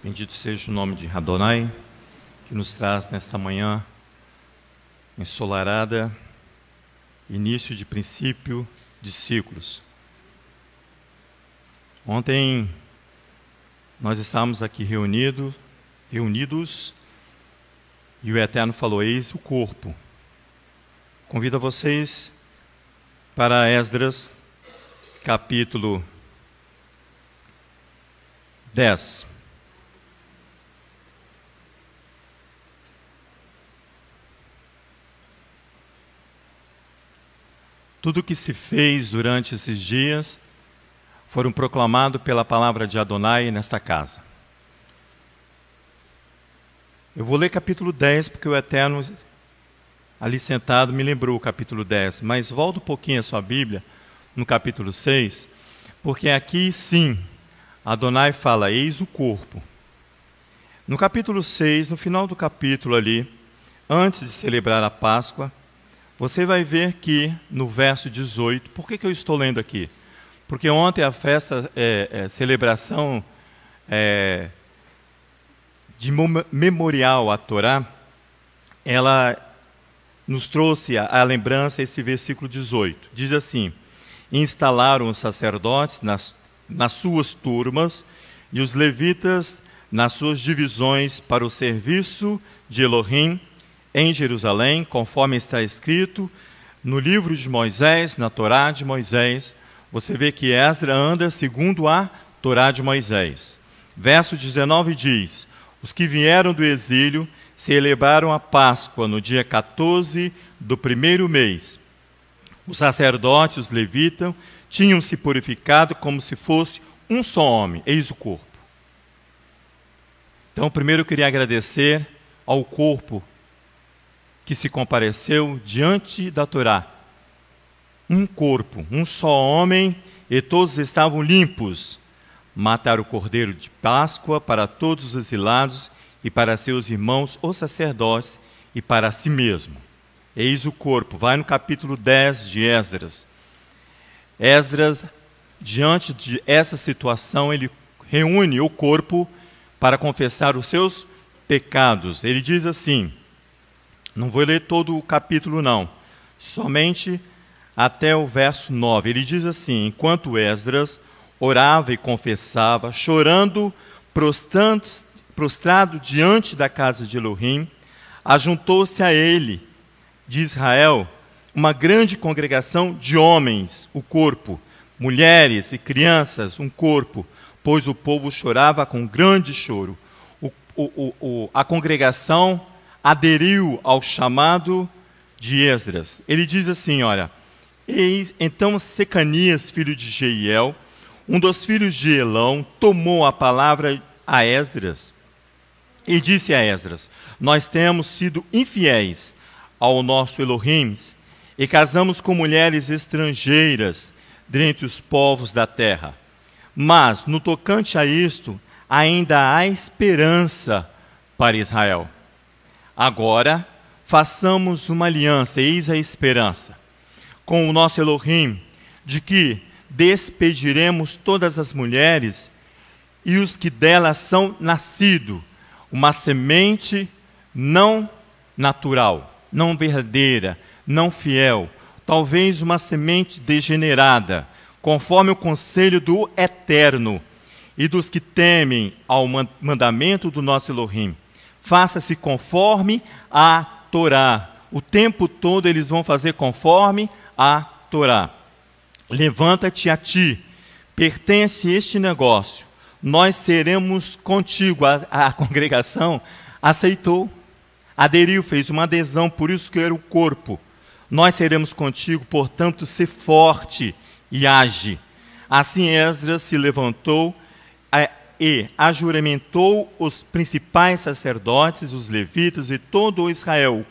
Bendito seja o nome de Adonai, que nos traz nesta manhã ensolarada, início de princípio de ciclos. Ontem nós estávamos aqui reunidos, e o Eterno falou: eis o corpo. Convido vocês para Esdras, capítulo 10. Tudo o que se fez durante esses dias foram proclamados pela palavra de Adonai nesta casa. Eu vou ler capítulo 10, porque o Eterno, ali sentado, me lembrou o capítulo 10. Mas volta um pouquinho a sua Bíblia, no capítulo 6, porque aqui sim, Adonai fala: eis o corpo. No capítulo 6, no final do capítulo ali, antes de celebrar a Páscoa, você vai ver que no verso 18, por que eu estou lendo aqui? Porque ontem a festa, celebração de memorial à Torá, ela nos trouxe a lembrança esse versículo 18. Diz assim: instalaram os sacerdotes nas suas turmas e os levitas nas suas divisões para o serviço de Elohim em Jerusalém, conforme está escrito no livro de Moisés, na Torá de Moisés. Você vê que Esdras anda segundo a Torá de Moisés. Verso 19 diz: os que vieram do exílio celebraram a Páscoa no dia 14 do primeiro mês. Os sacerdotes, os levitas, tinham se purificado como se fosse um só homem. Eis o corpo. Então, primeiro eu queria agradecer ao corpo que se compareceu diante da Torá. Um corpo, um só homem, e todos estavam limpos. Mataram o cordeiro de Páscoa para todos os exilados e para seus irmãos, os sacerdotes, e para si mesmo. Eis o corpo. Vai no capítulo 10 de Esdras. Esdras, diante de essa situação, ele reúne o corpo para confessar os seus pecados. Ele diz assim, não vou ler todo o capítulo não, somente até o verso 9. Ele diz assim: enquanto Esdras orava e confessava, chorando, prostrado diante da casa de Elohim, ajuntou-se a ele, de Israel, uma grande congregação de homens, o corpo, mulheres e crianças, um corpo, pois o povo chorava com grande choro. A congregação aderiu ao chamado de Esdras. Ele diz assim, olha: eis, então Secanias, filho de Jeiel, um dos filhos de Elão, tomou a palavra a Esdras e disse a Esdras: nós temos sido infiéis ao nosso Elohim e casamos com mulheres estrangeiras dentre os povos da terra. Mas, no tocante a isto, ainda há esperança para Israel. Agora, façamos uma aliança, eis a esperança, com o nosso Elohim, de que despediremos todas as mulheres e os que delas são nascidos, uma semente não natural, não verdadeira, não fiel, talvez uma semente degenerada, conforme o conselho do Eterno e dos que temem ao mandamento do nosso Elohim. Faça-se conforme a Torá. O tempo todo eles vão fazer conforme a Torá. Levanta-te a ti, pertence este negócio, nós seremos contigo. A congregação aceitou, aderiu, fez uma adesão, por isso que era o corpo. Nós seremos contigo, portanto, ser forte e age. Assim Esdras se levantou e ajuramentou os principais sacerdotes, os levitas e todo o Israel,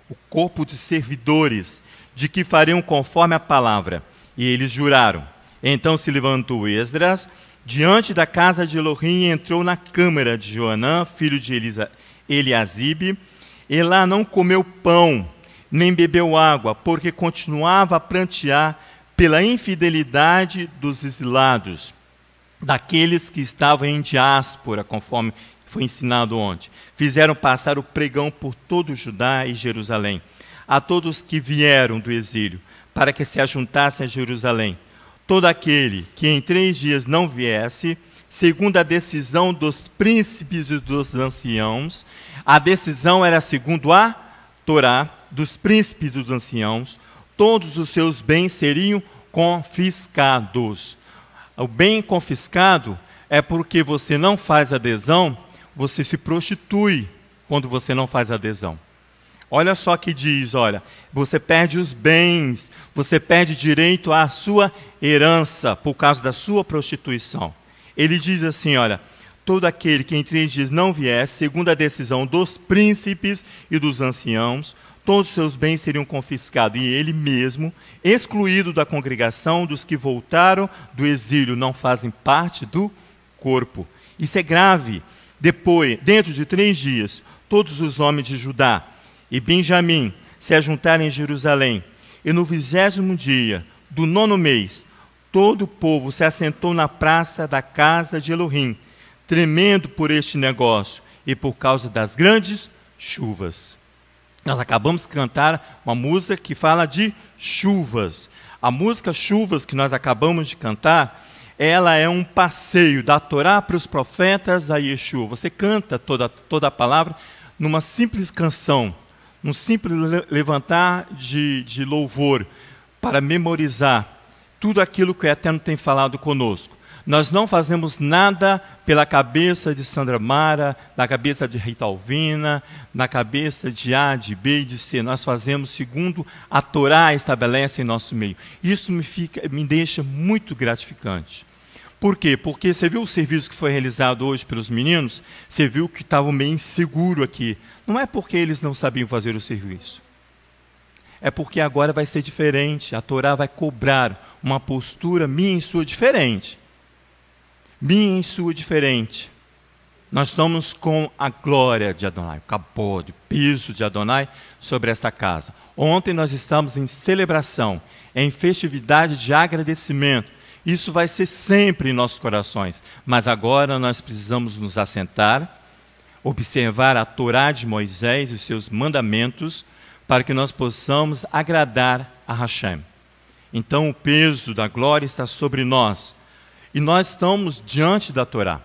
o corpo de servidores, de que fariam conforme a palavra. E eles juraram. Então se levantou Esdras diante da casa de Elohim e entrou na câmara de Joanã, filho de Eliasibe, e lá não comeu pão, nem bebeu água, porque continuava a prantear pela infidelidade dos exilados, daqueles que estavam em diáspora, conforme foi ensinado ontem. Fizeram passar o pregão por todo Judá e Jerusalém, a todos que vieram do exílio, para que se ajuntassem a Jerusalém. Todo aquele que em 3 dias não viesse, segundo a decisão dos príncipes e dos anciãos, a decisão era segundo a Torá, dos príncipes e dos anciãos, todos os seus bens seriam confiscados. O bem confiscado é porque você não faz adesão, você se prostitui quando você não faz adesão. Olha só que diz, olha, você perde os bens, você perde direito à sua herança por causa da sua prostituição. Ele diz assim, olha, todo aquele que em 3 dias não viesse, segundo a decisão dos príncipes e dos anciãos, todos os seus bens seriam confiscados, e ele mesmo, excluído da congregação dos que voltaram do exílio, não fazem parte do corpo. Isso é grave. Depois, dentro de 3 dias, todos os homens de Judá e Benjamim se ajuntaram em Jerusalém, e no 20º dia do 9º mês, todo o povo se assentou na praça da casa de Elohim, tremendo por este negócio e por causa das grandes chuvas. Nós acabamos de cantar uma música que fala de chuvas. A música Chuvas que nós acabamos de cantar, ela é um passeio da Torá para os profetas a Yeshua. Você canta toda a palavra numa simples canção, num simples levantar de louvor, para memorizar tudo aquilo que o Eterno tem falado conosco. Nós não fazemos nada pela cabeça de Sandra Mara, na cabeça de Rita Alvina, na cabeça de A, de B e de C. Nós fazemos segundo a Torá estabelece em nosso meio. Isso me deixa muito gratificante. Por quê? Porque você viu o serviço que foi realizado hoje pelos meninos? Você viu que estava meio inseguro aqui. Não é porque eles não sabiam fazer o serviço. É porque agora vai ser diferente. A Torá vai cobrar uma postura minha e sua diferente. Minha e sua diferente. Nós estamos com a glória de Adonai, o capô, o piso de Adonai sobre esta casa. Ontem nós estamos em celebração, em festividade de agradecimento. Isso vai ser sempre em nossos corações. Mas agora nós precisamos nos assentar, observar a Torá de Moisés e os seus mandamentos, para que nós possamos agradar a Hashem. Então o peso da glória está sobre nós. E nós estamos diante da Torá.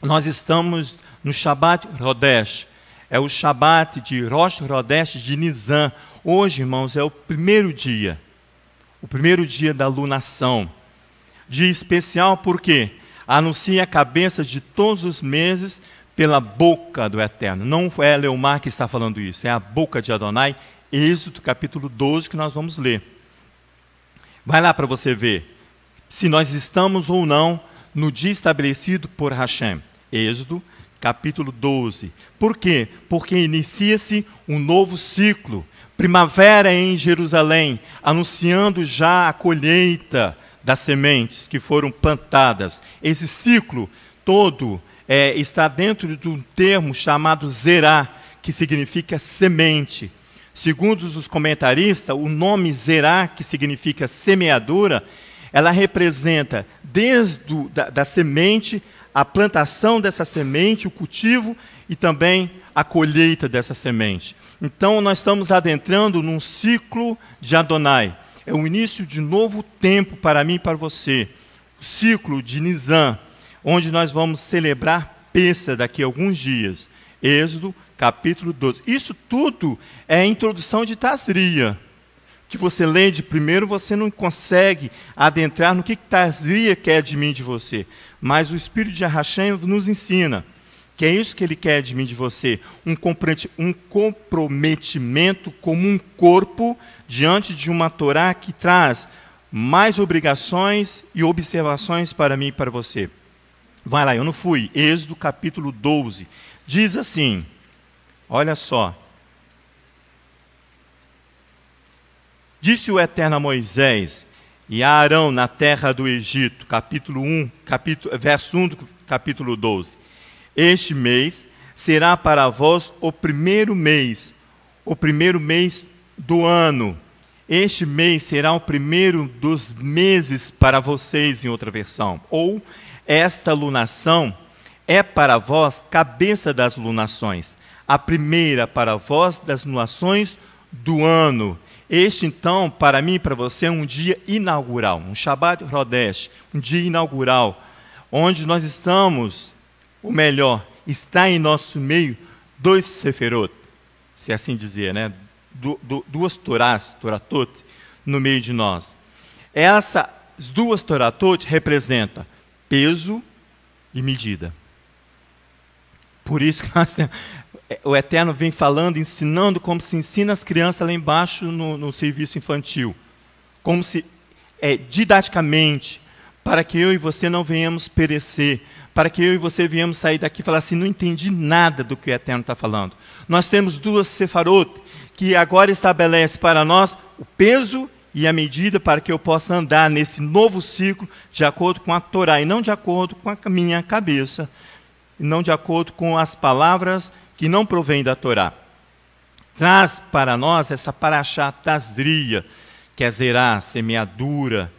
Nós estamos no Shabbat Rodesh. É o Shabbat de Rosh Rodesh de Nisan. Hoje, irmãos, é o primeiro dia. O primeiro dia da lunação. Dia especial porque anuncia a cabeça de todos os meses pela boca do Eterno. Não é Leomar que está falando isso, é a boca de Adonai. Êxodo capítulo 12 que nós vamos ler. Vai lá para você ver se nós estamos ou não no dia estabelecido por Hashem. Êxodo, capítulo 12. Por quê? Porque inicia-se um novo ciclo. Primavera em Jerusalém, anunciando já a colheita das sementes que foram plantadas. Esse ciclo todo está dentro de um termo chamado Zerá, que significa semente. Segundo os comentaristas, o nome Zerá, que significa semeadura, ela representa desde da semente, a plantação dessa semente, o cultivo e também a colheita dessa semente. Então nós estamos adentrando num ciclo de Adonai. É o início de novo tempo para mim e para você. O ciclo de Nisan, onde nós vamos celebrar Pêssah daqui a alguns dias. Êxodo, capítulo 12. Isso tudo é a introdução de Tazria. Que você lê de primeiro, você não consegue adentrar no que Tazria quer de mim e de você. Mas o Espírito de Hashem nos ensina que é isso que ele quer de mim e de você. Um comprometimento como um corpo diante de uma Torá que traz mais obrigações e observações para mim e para você. Vai lá, eu não fui. Êxodo capítulo 12. Diz assim, olha só. Disse o Eterno a Moisés e a Arão na terra do Egito, verso 1 do capítulo 12. Este mês será para vós o primeiro mês do ano. Este mês será o primeiro dos meses para vocês, em outra versão. Ou esta lunação é para vós cabeça das lunações, a primeira para vós das lunações do ano. Este, então, para mim e para você, é um dia inaugural, um Shabbat Rodesh, um dia inaugural, onde nós estamos, ou melhor, está em nosso meio dois Seferot, se assim dizer, né? Duas Torás, Toratot, no meio de nós. Essas duas Toratot representam peso e medida. Por isso que nós temos, o Eterno vem falando, ensinando como se ensina as crianças lá embaixo no serviço infantil. Como se, didaticamente, para que eu e você não venhamos perecer, para que eu e você venhamos sair daqui e falar assim, não entendi nada do que o Eterno está falando. Nós temos duas Sefarot, que agora estabelece para nós o peso e a medida para que eu possa andar nesse novo ciclo de acordo com a Torá, e não de acordo com a minha cabeça, e não de acordo com as palavras que não provêm da Torá. Traz para nós essa Parashá Tazria, que é zerar, semeadura,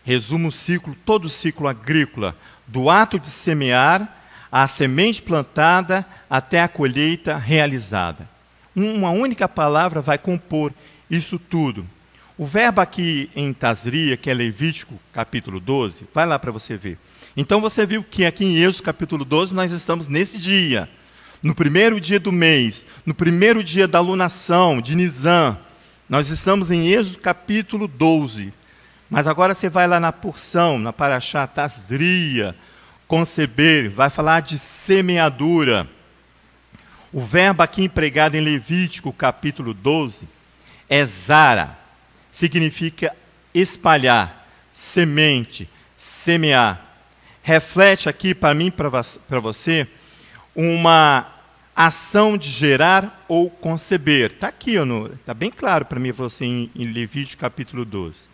resume o ciclo, todo o ciclo agrícola, do ato de semear, à semente plantada, até a colheita realizada. Uma única palavra vai compor isso tudo. O verbo aqui em Tazria, que é Levítico, capítulo 12, vai lá para você ver. Então você viu que aqui em Êxodo, capítulo 12, nós estamos nesse dia, no primeiro dia do mês, no primeiro dia da lunação, de Nisan. Nós estamos em Êxodo, capítulo 12. Mas agora você vai lá na porção, na Parashá Tazria, conceber, vai falar de semeadura. O verbo aqui empregado em Levítico, capítulo 12, é zara. Significa espalhar, semente, semear. Reflete aqui para mim, para você, uma ação de gerar ou conceber. Está aqui, está bem claro para mim e você em Levítico capítulo 12.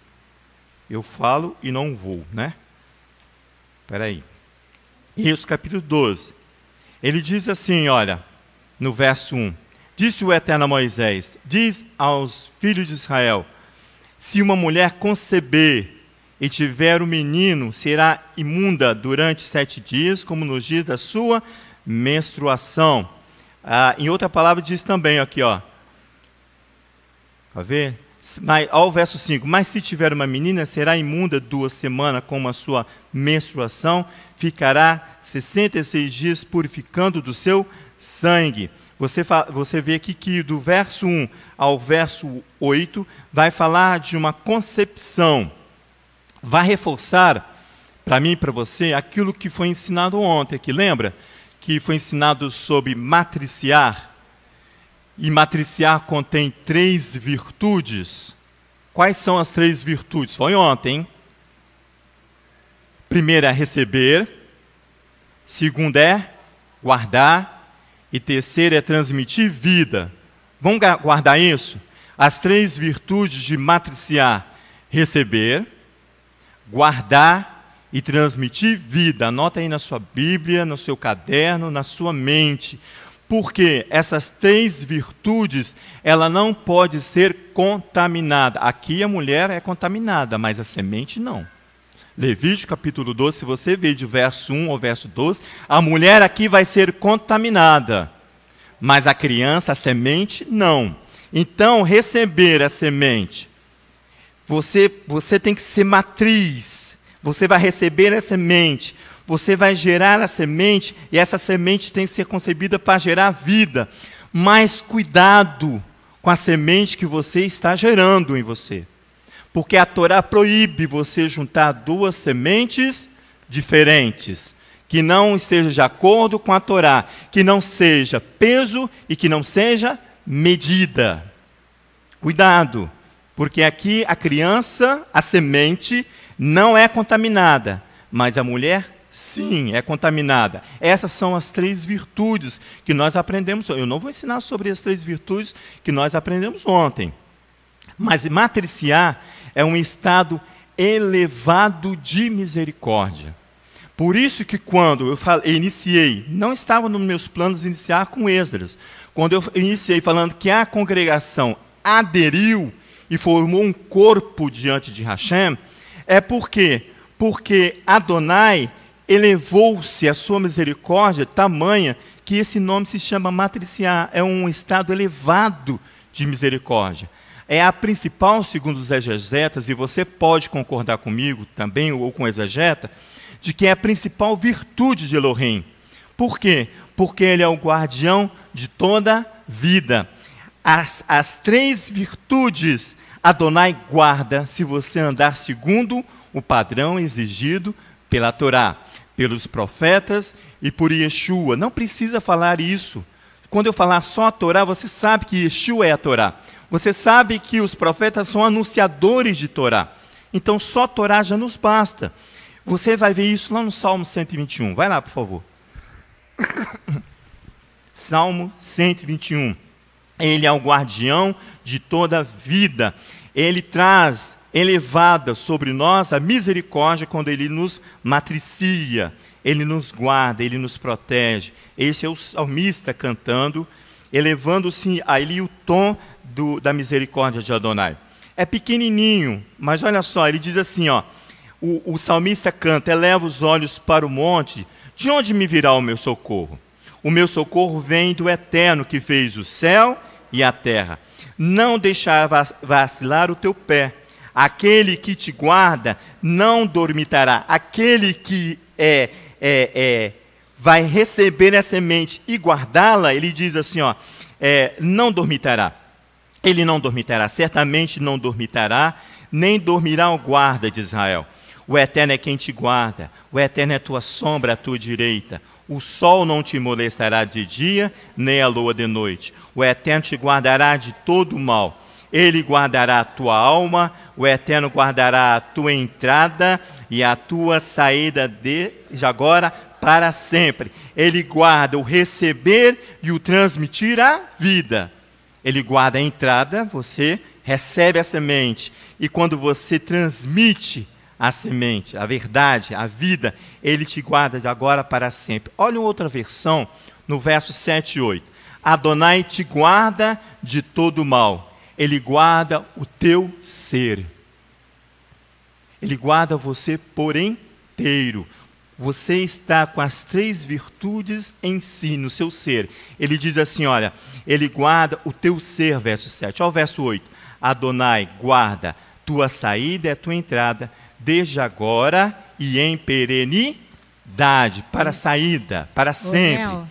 Eu falo e não vou, né? Espera aí. Êxodo capítulo 12. Ele diz assim, olha, no verso 1. Disse o Eterno a Moisés, diz aos filhos de Israel, se uma mulher conceber e tiver um menino, será imunda durante 7 dias, como nos dias da sua menstruação. Em outra palavra diz também aqui, ó. Quer ver? Ao verso 5, mas se tiver uma menina, será imunda 2 semanas como a sua menstruação, ficará 66 dias purificando do seu sangue. Você vê aqui que do verso 1 ao verso 8, vai falar de uma concepção. Vai reforçar para mim e para você aquilo que foi ensinado ontem, que lembra? Que foi ensinado sobre matriciar. E matriciar contém 3 virtudes. Quais são as 3 virtudes? Foi ontem, hein? Primeira é receber, segunda é guardar, e terceira é transmitir vida. Vamos guardar isso? As 3 virtudes de matriciar: receber, guardar e transmitir vida. Anota aí na sua Bíblia, no seu caderno, na sua mente. Porque essas 3 virtudes, ela não pode ser contaminada. Aqui a mulher é contaminada, mas a semente não. Levítico capítulo 12, se você ver de verso 1 ao verso 12, a mulher aqui vai ser contaminada, mas a criança, a semente, não. Então, receber a semente, você tem que ser matriz, você vai receber a semente, você vai gerar a semente, e essa semente tem que ser concebida para gerar vida. Mas cuidado com a semente que você está gerando em você. Porque a Torá proíbe você juntar 2 sementes diferentes, que não estejam de acordo com a Torá, que não seja peso e que não seja medida. Cuidado, porque aqui a criança, a semente, não é contaminada, mas a mulher, sim, é contaminada. Essas são as 3 virtudes que nós aprendemos. Eu não vou ensinar sobre as 3 virtudes que nós aprendemos ontem. Mas matriciar é um estado elevado de misericórdia. Por isso que quando eu iniciei, não estava nos meus planos iniciar com Esdras. Quando eu iniciei falando que a congregação aderiu e formou um corpo diante de Hashem, é porque Adonai elevou-se a sua misericórdia tamanha que esse nome se chama matriciar. É um estado elevado de misericórdia. É a principal, segundo os exegetas, e você pode concordar comigo também, ou com o exegeta, de que é a principal virtude de Elohim. Por quê? Porque ele é o guardião de toda vida. As três virtudes Adonai guarda se você andar segundo o padrão exigido pela Torá, pelos profetas e por Yeshua. Não precisa falar isso. Quando eu falar só a Torá, você sabe que Yeshua é a Torá. Você sabe que os profetas são anunciadores de Torá. Então só Torá já nos basta. Você vai ver isso lá no Salmo 121. Vai lá, por favor. Salmo 121. Ele é o guardião de toda a vida. Ele traz elevada sobre nós a misericórdia quando ele nos matricia. Ele nos guarda, ele nos protege. Esse é o salmista cantando, elevando-se a ele o tom da misericórdia de Adonai. É pequenininho, mas olha só, ele diz assim, ó, o salmista canta, eleva os olhos para o monte, de onde me virá o meu socorro? O meu socorro vem do Eterno que fez o céu e a terra. Não deixará vacilar o teu pé. Aquele que te guarda não dormitará. Aquele que vai receber a semente e guardá-la, ele diz assim, ó, não dormitará. Ele não dormitará, certamente não dormitará, nem dormirá o guarda de Israel. O Eterno é quem te guarda, o Eterno é tua sombra à tua direita. O sol não te molestará de dia, nem a lua de noite. O Eterno te guardará de todo o mal. Ele guardará a tua alma, o Eterno guardará a tua entrada e a tua saída desde agora para sempre. Ele guarda o receber e o transmitir a vida. Ele guarda a entrada, você recebe a semente. E quando você transmite a semente, a verdade, a vida, ele te guarda de agora para sempre. Olha outra versão, no verso 7 e 8. Adonai te guarda de todo mal. Ele guarda o teu ser. Ele guarda você por inteiro. Você está com as três virtudes em si, no seu ser. Ele diz assim, olha, ele guarda o teu ser, verso 7. Olha o verso 8. Adonai guarda tua saída e a tua entrada, desde agora e em perenidade, para a saída, para sempre.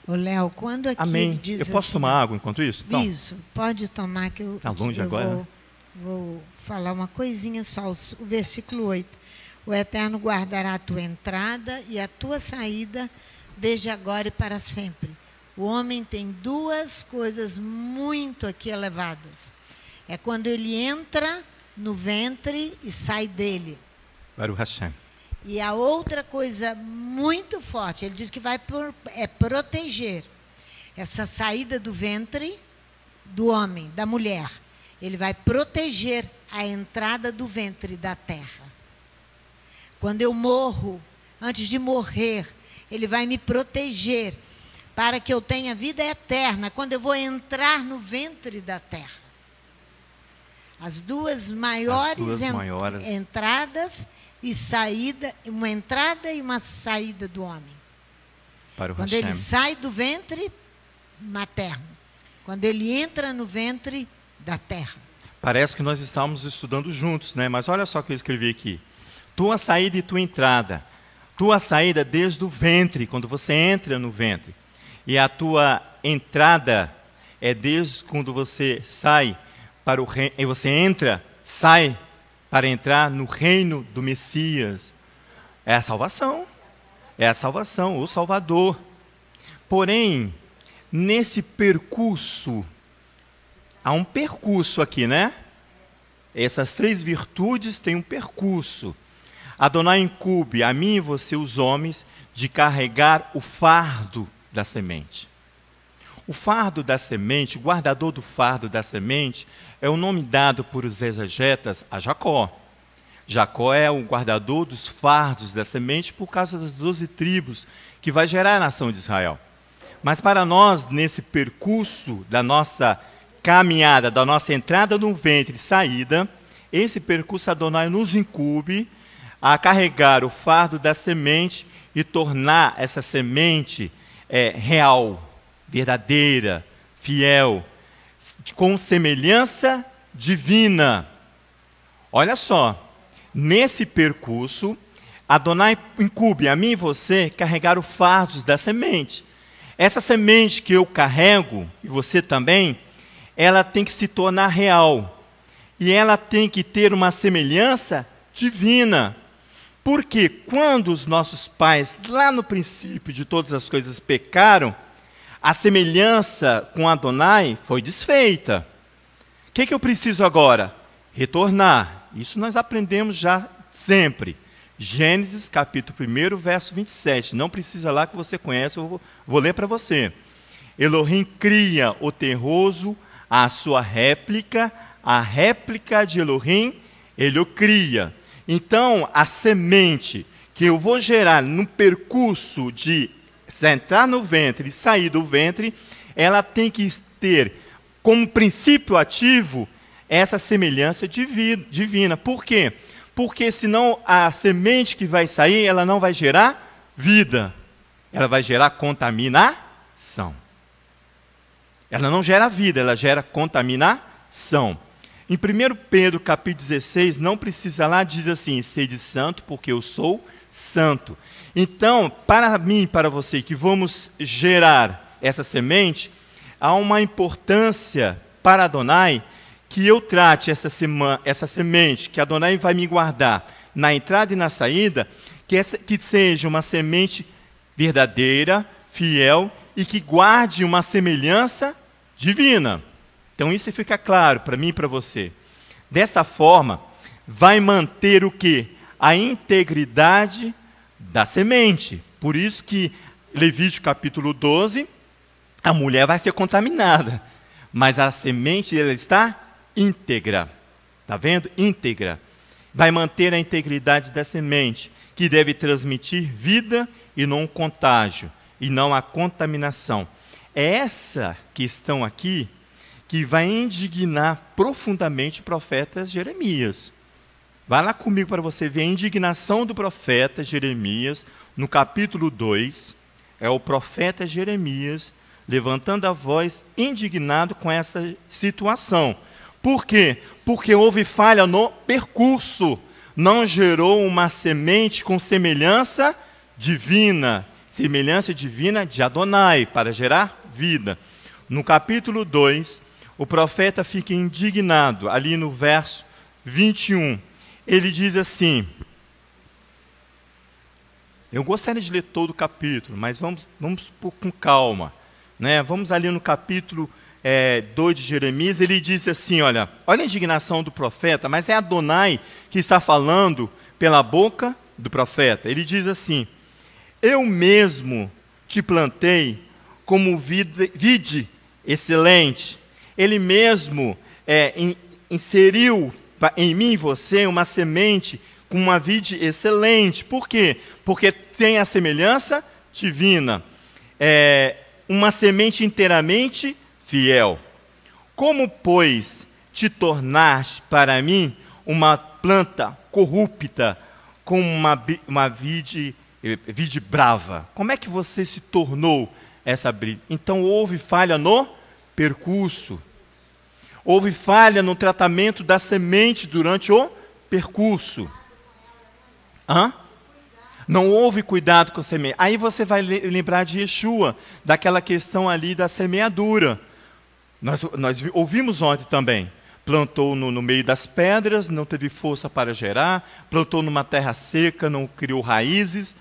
Ô Léo, quando aqui Amém. ele diz eu posso assim, tomar água enquanto isso? Então. Isso, pode tomar que eu, tá longe agora, vou falar uma coisinha só, o versículo 8. O Eterno guardará a tua entrada e a tua saída desde agora e para sempre. O homem tem duas coisas muito aqui elevadas. É quando ele entra no ventre e sai dele. Baruch Hashem. E a outra coisa muito forte, ele diz que vai proteger essa saída do ventre do homem, da mulher. Ele vai proteger a entrada do ventre da terra. Quando eu morro, antes de morrer, ele vai me proteger para que eu tenha vida eterna, quando eu vou entrar no ventre da terra. As duas maiores entradas e saída, uma entrada e uma saída do homem. Quando ele sai do ventre materno, quando ele entra no ventre da terra. Parece que nós estamos estudando juntos, né? Mas olha só o que eu escrevi aqui. Tua saída e tua entrada. Tua saída desde o ventre, quando você entra no ventre. E a tua entrada é desde quando você sai para o reino, e você entra, sai para entrar no reino do Messias. É a salvação. É a salvação, o Salvador. Porém, nesse percurso, há um percurso aqui, né? Essas três virtudes têm um percurso. Adonai incumbe a mim e você, os homens, de carregar o fardo da semente. O fardo da semente, o guardador do fardo da semente, é o nome dado por os exegetas a Jacó. Jacó é o guardador dos fardos da semente por causa das 12 tribos que vai gerar a nação de Israel. Mas para nós, nesse percurso da nossa caminhada, da nossa entrada no ventre e saída, esse percurso Adonai nos incumbe a carregar o fardo da semente e tornar essa semente real, verdadeira, fiel, com semelhança divina. Olha só, nesse percurso, Adonai incumbe a mim e você carregar o fardo da semente. Essa semente que eu carrego, e você também, ela tem que se tornar real. E ela tem que ter uma semelhança divina. Porque quando os nossos pais, lá no princípio de todas as coisas, pecaram, a semelhança com Adonai foi desfeita. O que eu preciso agora? Retornar. Isso nós aprendemos já sempre. Gênesis, capítulo 1, verso 27. Não precisa lá que você conhece, eu vou ler para você. Elohim cria o terroso, a sua réplica, a réplica de Elohim, ele o cria. Então, a semente que eu vou gerar no percurso de entrar no ventre e sair do ventre, ela tem que ter como princípio ativo essa semelhança divina. Por quê? Porque senão a semente que vai sair, ela não vai gerar vida. Ela vai gerar contaminação. Ela não gera vida, ela gera contaminação. Em 1 Pedro, capítulo 16, não precisa lá, diz assim, sede santo, porque eu sou santo. Então, para mim e para você, que vamos gerar essa semente, há uma importância para Adonai, que eu trate essa semente, que Adonai vai me guardar na entrada e na saída, que seja uma semente verdadeira, fiel, e que guarde uma semelhança divina. Então isso fica claro para mim e para você. Desta forma, vai manter o quê? A integridade da semente. Por isso que Levítico capítulo 12, a mulher vai ser contaminada, mas a semente ela está íntegra. Está vendo? Íntegra. Vai manter a integridade da semente, que deve transmitir vida e não contágio, e não a contaminação. É essa questão aqui que vai indignar profundamente o profeta Jeremias. Vai lá comigo para você ver a indignação do profeta Jeremias, no capítulo 2, é o profeta Jeremias levantando a voz, indignado com essa situação. Por quê? Porque houve falha no percurso, não gerou uma semente com semelhança divina de Adonai, para gerar vida. No capítulo 2, o profeta fica indignado, ali no verso 21. Ele diz assim, eu gostaria de ler todo o capítulo, mas vamos com calma. Né? Vamos ali no capítulo 2 de Jeremias, ele diz assim, olha a indignação do profeta, mas é Adonai que está falando pela boca do profeta. Ele diz assim, eu mesmo te plantei como vide excelente. Ele mesmo inseriu em mim e você uma semente com uma vide excelente. Por quê? Porque tem a semelhança divina. Uma semente inteiramente fiel. Como, pois, te tornaste para mim uma planta corrupta com uma vide brava? Como é que você se tornou essa vide? Então houve falha no percurso. Houve falha no tratamento da semente durante o percurso. Não houve cuidado com a semente. Aí você vai lembrar de Yeshua, daquela questão ali da semeadura. Nós ouvimos ontem também. Plantou no meio das pedras, não teve força para gerar. Plantou numa terra seca, não criou raízes.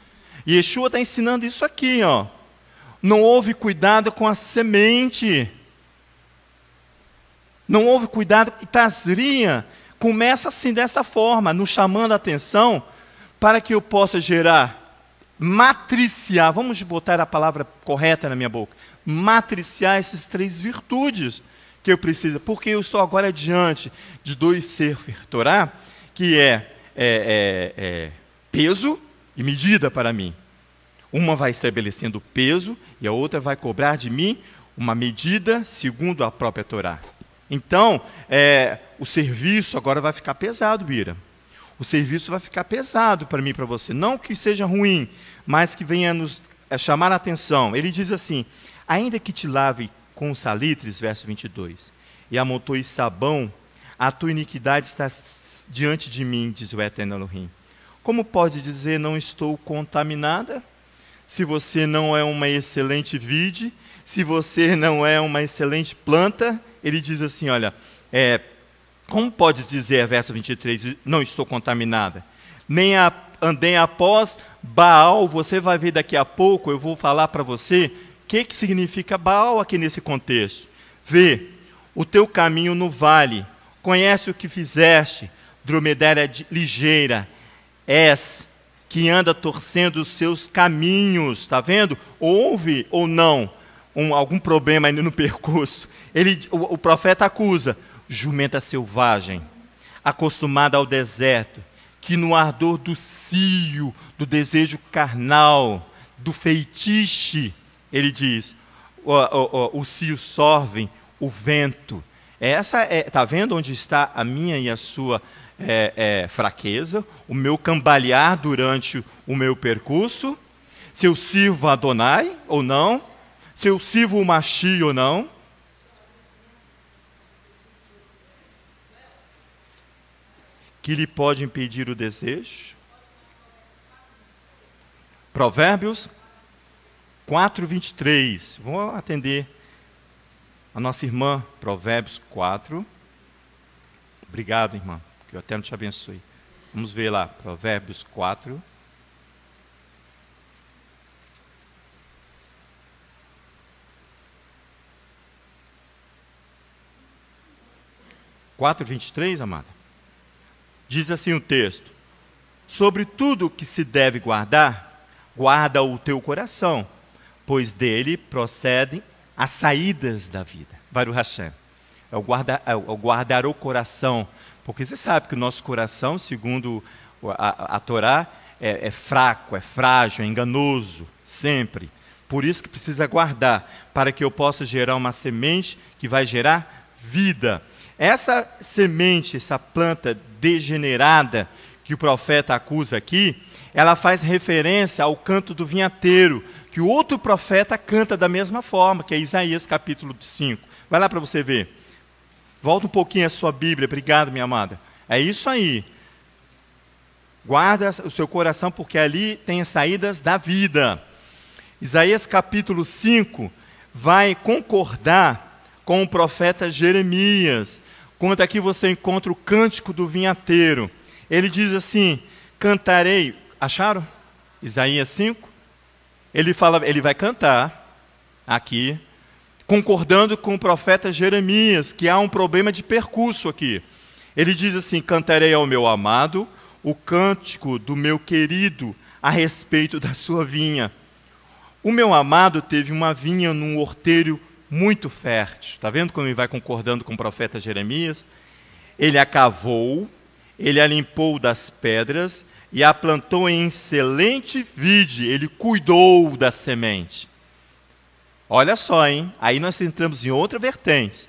E Yeshua está ensinando isso aqui. Não houve cuidado com a semente. Não houve cuidado. E Tazria começa assim, dessa forma, nos chamando a atenção para que eu possa gerar, matriciar, vamos botar a palavra correta na minha boca, matriciar essas 3 virtudes que eu preciso, porque eu estou agora diante de 2 Sefer Torá, que é peso e medida para mim. Uma vai estabelecendo peso e a outra vai cobrar de mim uma medida segundo a própria Torá. Então, o serviço agora vai ficar pesado, Bira. o serviço vai ficar pesado para mim e para você. Não que seja ruim, mas que venha nos chamar a atenção. Ele diz assim: ainda que te lave com salitres, verso 22, e amontoe sabão, a tua iniquidade está diante de mim, diz o Eterno Elohim. Como pode dizer, não estou contaminada? Se você não é uma excelente vide, se você não é uma excelente planta, ele diz assim, olha, como podes dizer, verso 23, não estou contaminada? Nem andei após Baal, você vai ver daqui a pouco, eu vou falar para você, o que significa Baal aqui nesse contexto. Vê, o teu caminho no vale, conhece o que fizeste, dromedária ligeira, és, que anda torcendo os seus caminhos, está vendo? Houve ou não algum problema ainda no percurso. O profeta acusa, jumenta selvagem, acostumada ao deserto, que no ardor do cio, do desejo carnal, do feitiço, ele diz, o cio sorvem o vento. Está vendo onde está a minha e a sua fraqueza, o meu cambalear durante o meu percurso, se eu sirvo a Adonai ou não, se eu sirvo o Mashi ou não. Que lhe pode impedir o desejo? Provérbios 4, 23. Vou atender a nossa irmã, Provérbios 4. Obrigado, irmã. Que o Eterno te abençoe. Vamos ver lá, Provérbios 4. Quatro, 23, amada. Diz assim o texto: sobre tudo que se deve guardar, guarda o teu coração, pois dele procedem as saídas da vida. Baruch Hashem. É o guardar o coração. Porque você sabe que o nosso coração, segundo a Torá, é fraco, é frágil, é enganoso, sempre. Por isso que precisa guardar, para que eu possa gerar uma semente que vai gerar vida. Essa semente, essa planta degenerada que o profeta acusa aqui, ela faz referência ao canto do vinhateiro, que o outro profeta canta da mesma forma, que é Isaías capítulo 5. Vai lá para você ver. Volta um pouquinho a sua Bíblia, obrigado, minha amada. É isso aí. Guarda o seu coração, porque ali tem as saídas da vida. Isaías capítulo 5 vai concordar com o profeta Jeremias, quando aqui você encontra o cântico do vinhateiro. Ele diz assim, cantarei, acharam? Isaías 5? Ele vai cantar aqui, concordando com o profeta Jeremias, que há um problema de percurso aqui. Ele diz assim, cantarei ao meu amado o cântico do meu querido a respeito da sua vinha. O meu amado teve uma vinha num horteiro muito fértil. Está vendo como ele vai concordando com o profeta Jeremias? Ele a cavou, ele a limpou das pedras e a plantou em excelente vide. Ele cuidou da semente. Olha só, hein? Aí nós entramos em outra vertente.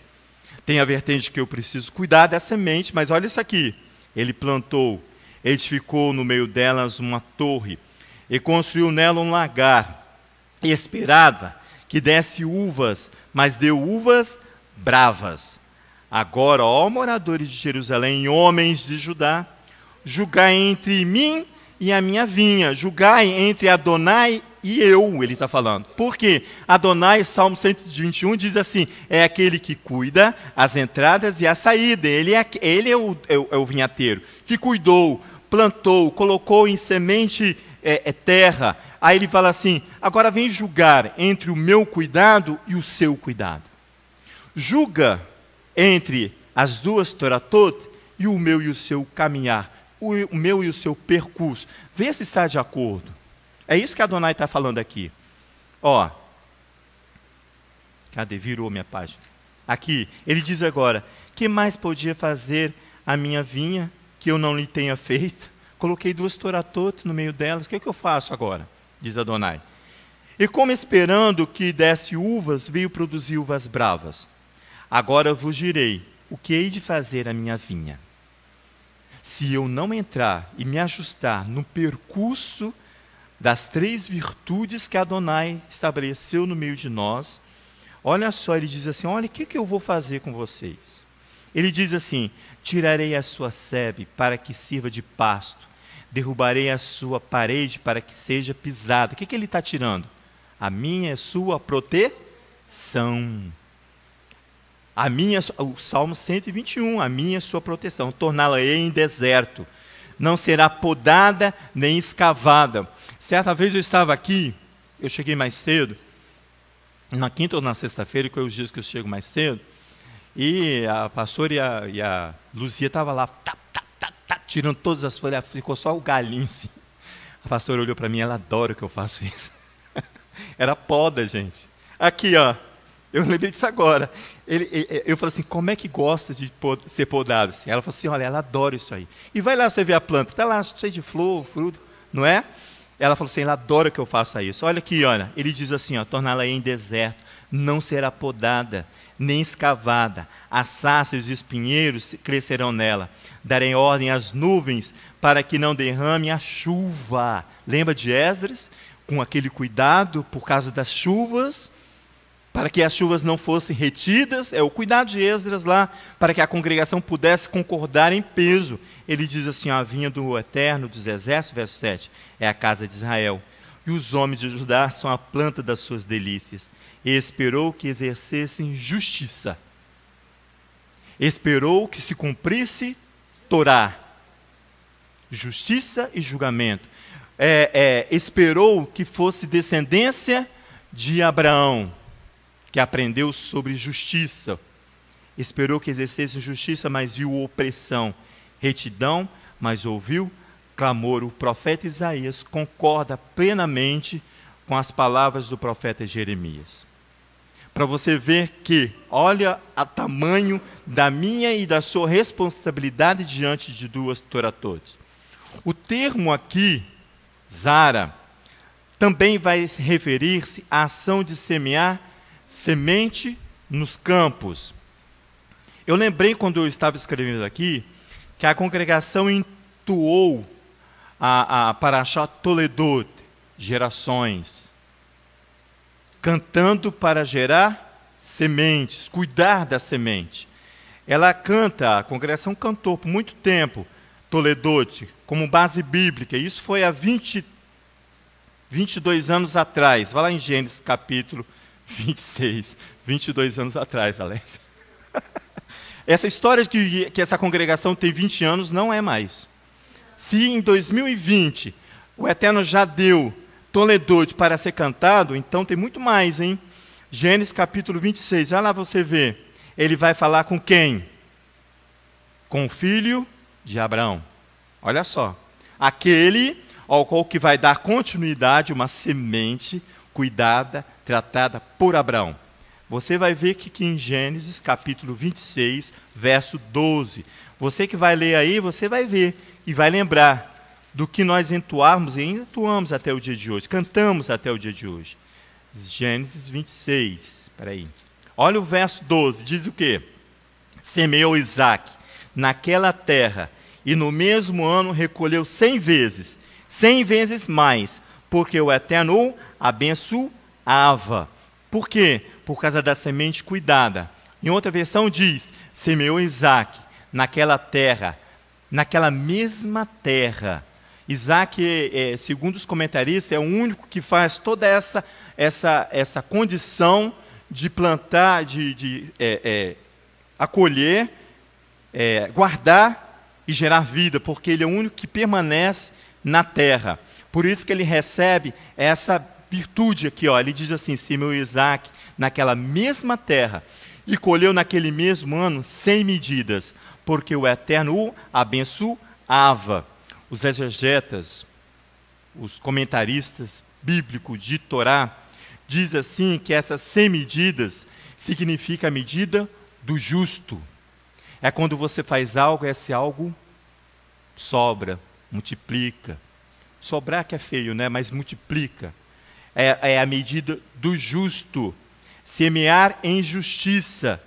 Tem a vertente que eu preciso cuidar da semente, mas olha isso aqui. Ele plantou, edificou no meio delas uma torre e construiu nela um lagar. E esperava que desse uvas, mas deu uvas bravas. Agora, ó moradores de Jerusalém, homens de Judá, julgai entre mim e a minha vinha, julgai entre Adonai e eu, ele está falando. Por quê? Adonai, Salmo 121, diz assim, é aquele que cuida as entradas e a saída. Ele é o vinhateiro, que cuidou, plantou, colocou em semente terra. Aí ele fala assim, agora vem julgar entre o meu cuidado e o seu cuidado. Julga entre as duas Toratot e o meu e o seu caminhar, o meu e o seu percurso. Vê se está de acordo. É isso que Adonai está falando aqui. Ó, cadê? Virou minha página. Aqui, ele diz agora, que mais podia fazer a minha vinha que eu não lhe tenha feito? Coloquei duas Toratot no meio delas, o que eu faço agora? Diz Adonai. E como esperando que desse uvas, veio produzir uvas bravas. Agora vos direi, o que hei de fazer a minha vinha? se eu não entrar e me ajustar no percurso das 3 virtudes que Adonai estabeleceu no meio de nós, olha só, ele diz assim, olha, o que eu vou fazer com vocês? Ele diz assim, tirarei a sua sebe para que sirva de pasto, derrubarei a sua parede para que seja pisada. O que ele está tirando? A minha e a sua proteção. O Salmo 121, a minha e a sua proteção. Torná-la-ei em deserto, não será podada nem escavada. Certa vez eu estava aqui, eu cheguei mais cedo, na quinta ou na sexta-feira, que é os dias que eu chego mais cedo, e a pastora e a Luzia estavam lá, tirando todas as folhas, ficou só o galinho assim. A pastora olhou para mim, ela adora que eu faço isso. Era poda, gente. Aqui, ó, eu lembrei disso agora. Eu falei assim, como é que gosta de ser podado? Assim? Ela falou assim, olha, ela adora isso aí. E vai lá, você vê a planta, está lá cheia de flor, fruto, não é? Ela falou assim, ela adora que eu faça isso. Olha aqui, olha, ele diz assim, ó, torná-la em deserto, não será podada, nem escavada. As sarças e os espinheiros crescerão nela. Darei ordem às nuvens para que não derrame a chuva. Lembra de Esdras? Com aquele cuidado por causa das chuvas, para que as chuvas não fossem retidas, é o cuidado de Esdras lá, para que a congregação pudesse concordar em peso. Ele diz assim, a vinha do Eterno dos Exércitos, verso 7, é a casa de Israel, e os homens de Judá são a planta das suas delícias. E esperou que exercessem justiça. Esperou que se cumprisse Torá, justiça e julgamento. Esperou que fosse descendência de Abraão, que aprendeu sobre justiça. Esperou que exercesse justiça, mas viu opressão. Retidão, mas ouviu clamor. O profeta Isaías concorda plenamente com as palavras do profeta Jeremias. Para você ver que, olha o tamanho da minha e da sua responsabilidade diante de duas Toratotes. O termo aqui, Zara, também vai referir-se à ação de semear semente nos campos. Eu lembrei, quando eu estava escrevendo aqui, que a congregação entoou a Parashá Toledot, gerações, cantando para gerar sementes, cuidar da semente. Ela canta, a congregação cantou por muito tempo, Toledot, como base bíblica. Isso foi há 22 anos atrás. Vai lá em Gênesis capítulo 26, 22 anos atrás, Alex. Essa história de que essa congregação tem 20 anos não é mais. Se em 2020 o Eterno já deu Toledot para ser cantado, então tem muito mais, hein? Gênesis capítulo 26, vai lá você ver. Ele vai falar com quem? Com o filho de Abraão. Olha só. Aquele ao qual que vai dar continuidade, uma semente cuidada, tratada por Abraão. Você vai ver que em Gênesis capítulo 26, verso 12, você que vai ler aí, você vai ver e vai lembrar do que nós entoamos e ainda entoamos até o dia de hoje, cantamos até o dia de hoje. Gênesis 26, espera aí. Olha o verso 12, diz o quê? Semeou Isaac naquela terra e no mesmo ano recolheu 100 vezes mais, porque o Eterno o abençoava. Por quê? Por causa da semente cuidada. Em outra versão diz, semeou Isaac naquela terra, naquela mesma terra. Isaac, segundo os comentaristas, é o único que faz toda essa condição de plantar, de acolher, guardar e gerar vida, porque ele é o único que permanece na terra. Por isso que ele recebe essa virtude aqui, ó. Ele diz assim, semeou Isaac naquela mesma terra e colheu naquele mesmo ano 100 medidas, porque o Eterno o abençoava. Os exegetas, os comentaristas bíblicos de Torá, diz assim que essas 100 medidas significa a medida do justo. É quando você faz algo, esse algo sobra, multiplica. Sobrar que é feio, né? Mas multiplica. É a medida do justo. Semear em justiça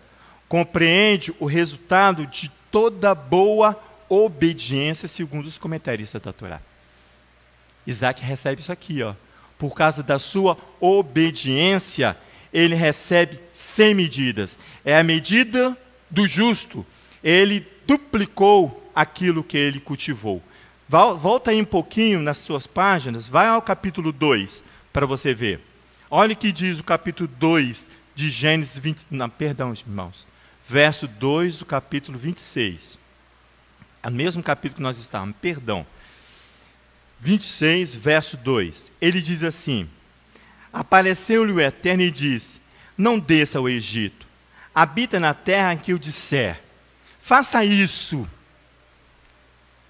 compreende o resultado de toda boa obediência segundo os comentaristas da Torá. Isaac recebe isso aqui, ó. Por causa da sua obediência, ele recebe 100 medidas. É a medida do justo. Ele duplicou aquilo que ele cultivou. Volta aí um pouquinho nas suas páginas, vai ao capítulo 2 para você ver. Olha o que diz o capítulo 2 de Gênesis 20. Não, perdão, irmãos. Verso 2 do capítulo 26. É o mesmo capítulo que nós estávamos, perdão. 26, verso 2. Ele diz assim: apareceu-lhe o Eterno e disse: não desça ao Egito, habita na terra que eu disser. Faça isso.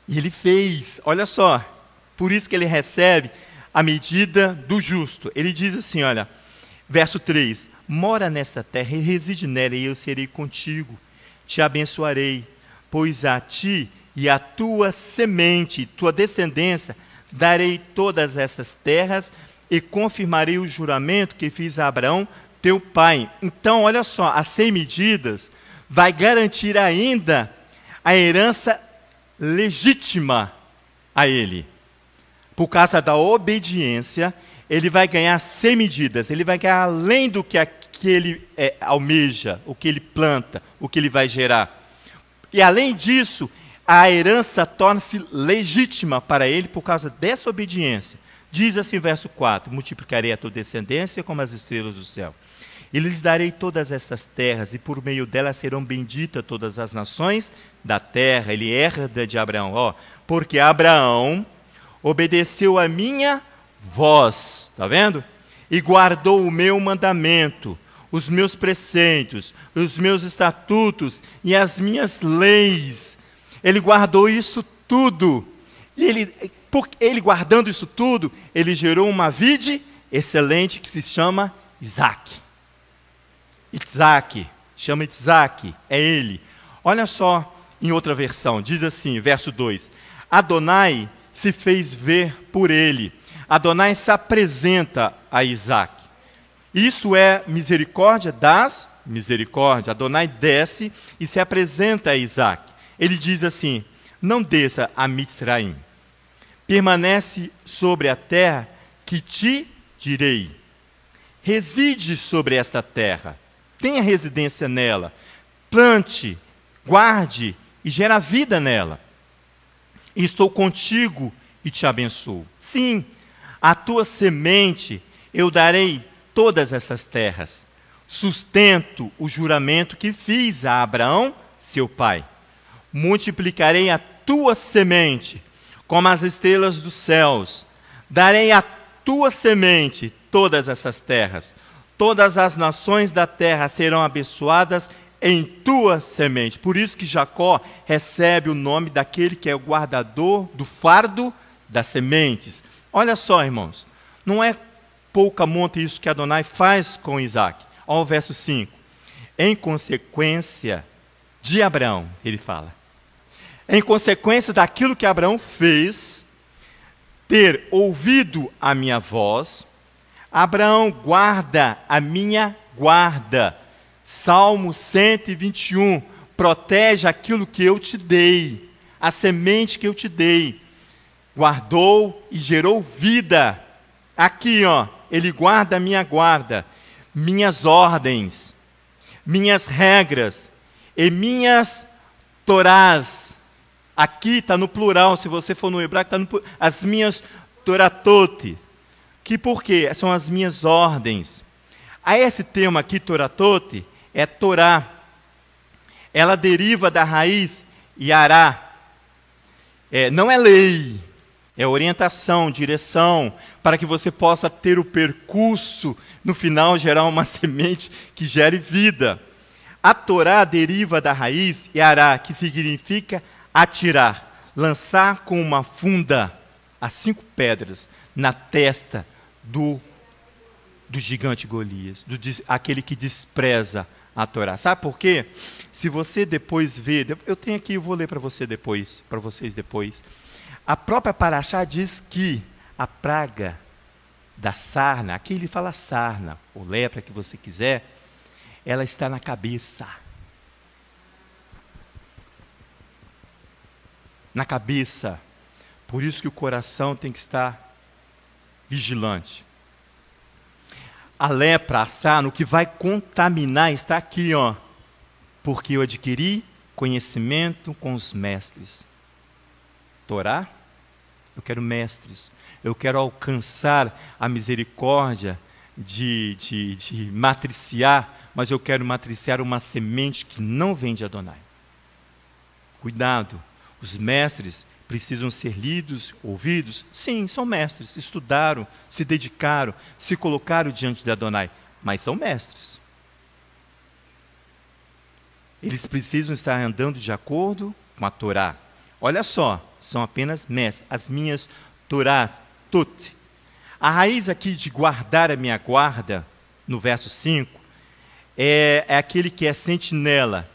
E ele fez, olha só, por isso que ele recebe a medida do justo. Ele diz assim, olha, verso 3, mora nesta terra e reside nela, e eu serei contigo, te abençoarei, pois a ti e a tua semente, tua descendência, darei todas essas terras e confirmarei o juramento que fiz a Abraão, teu pai. Então, olha só, as 100 medidas vai garantir ainda a herança legítima a ele. Por causa da obediência, ele vai ganhar 100 medidas, ele vai ganhar além do que ele almeja, o que ele planta, o que ele vai gerar. E além disso, a herança torna-se legítima para ele por causa dessa obediência. Diz assim, verso 4, multiplicarei a tua descendência como as estrelas do céu. E lhes darei todas estas terras, e por meio delas serão benditas todas as nações da terra. Ele herda de Abraão, ó, porque Abraão obedeceu a minha voz, está vendo? E guardou o meu mandamento, os meus preceitos, os meus estatutos e as minhas leis. Ele guardou isso tudo. E ele guardando isso tudo, ele gerou uma vide excelente que se chama Isaac. Isaac, chama Isaac, é ele. Olha só, em outra versão, diz assim, verso 2. Adonai se fez ver por ele. Adonai se apresenta a Isaac. Isso é misericórdia das misericórdias. Adonai desce e se apresenta a Isaac. Ele diz assim, não desça a Mitzraim. Permanece sobre a terra que te direi. Reside sobre esta terra. Tenha residência nela, plante, guarde e gera vida nela. E estou contigo e te abençoo. Sim, a tua semente eu darei todas essas terras. Sustento o juramento que fiz a Abraão, seu pai. Multiplicarei a tua semente como as estrelas dos céus. Darei a tua semente todas essas terras. Todas as nações da terra serão abençoadas em tua semente. Por isso que Jacó recebe o nome daquele que é o guardador do fardo das sementes. Olha só, irmãos, não é pouca monta isso que Adonai faz com Isaac. Olha o verso 5. Em consequência de Abraão, ele fala. Em consequência daquilo que Abraão fez, ter ouvido a minha voz, Abraão guarda a minha guarda. Salmo 121, protege aquilo que eu te dei, a semente que eu te dei. Guardou e gerou vida. Aqui, ó, ele guarda a minha guarda, minhas ordens, minhas regras e minhas torás. Aqui está no plural, se você for no hebraico, está no plural. As minhas toratote. Que por quê? São as minhas ordens. A esse termo aqui, toratote, é Torá. Ela deriva da raiz Yará. Não é lei, é orientação, direção, para que você possa ter o percurso, no final gerar uma semente que gere vida. A Torá deriva da raiz Yará, que significa atirar, lançar com uma funda as 5 pedras na testa do gigante Golias, aquele que despreza a Torá. Sabe por quê? Se você depois vê, eu tenho aqui, eu vou ler para você depois, para vocês depois. A própria Paraxá diz que a praga da sarna, aqui ele fala sarna, ou lepra que você quiser, ela está na cabeça. na cabeça. Por isso que o coração tem que estar vigilante. A lepra, a sarna, o que vai contaminar está aqui, ó. Porque eu adquiri conhecimento com os mestres. Torá, eu quero mestres. Eu quero alcançar a misericórdia de matriciar, mas eu quero matriciar uma semente que não vem de Adonai. Cuidado, os mestres precisam ser lidos, ouvidos? Sim, são mestres, estudaram, se dedicaram, se colocaram diante de Adonai, mas são mestres. Eles precisam estar andando de acordo com a Torá. Olha só, são apenas mestres, as minhas Torá, tut. A raiz aqui de guardar a minha guarda, no verso 5, é aquele que é sentinela,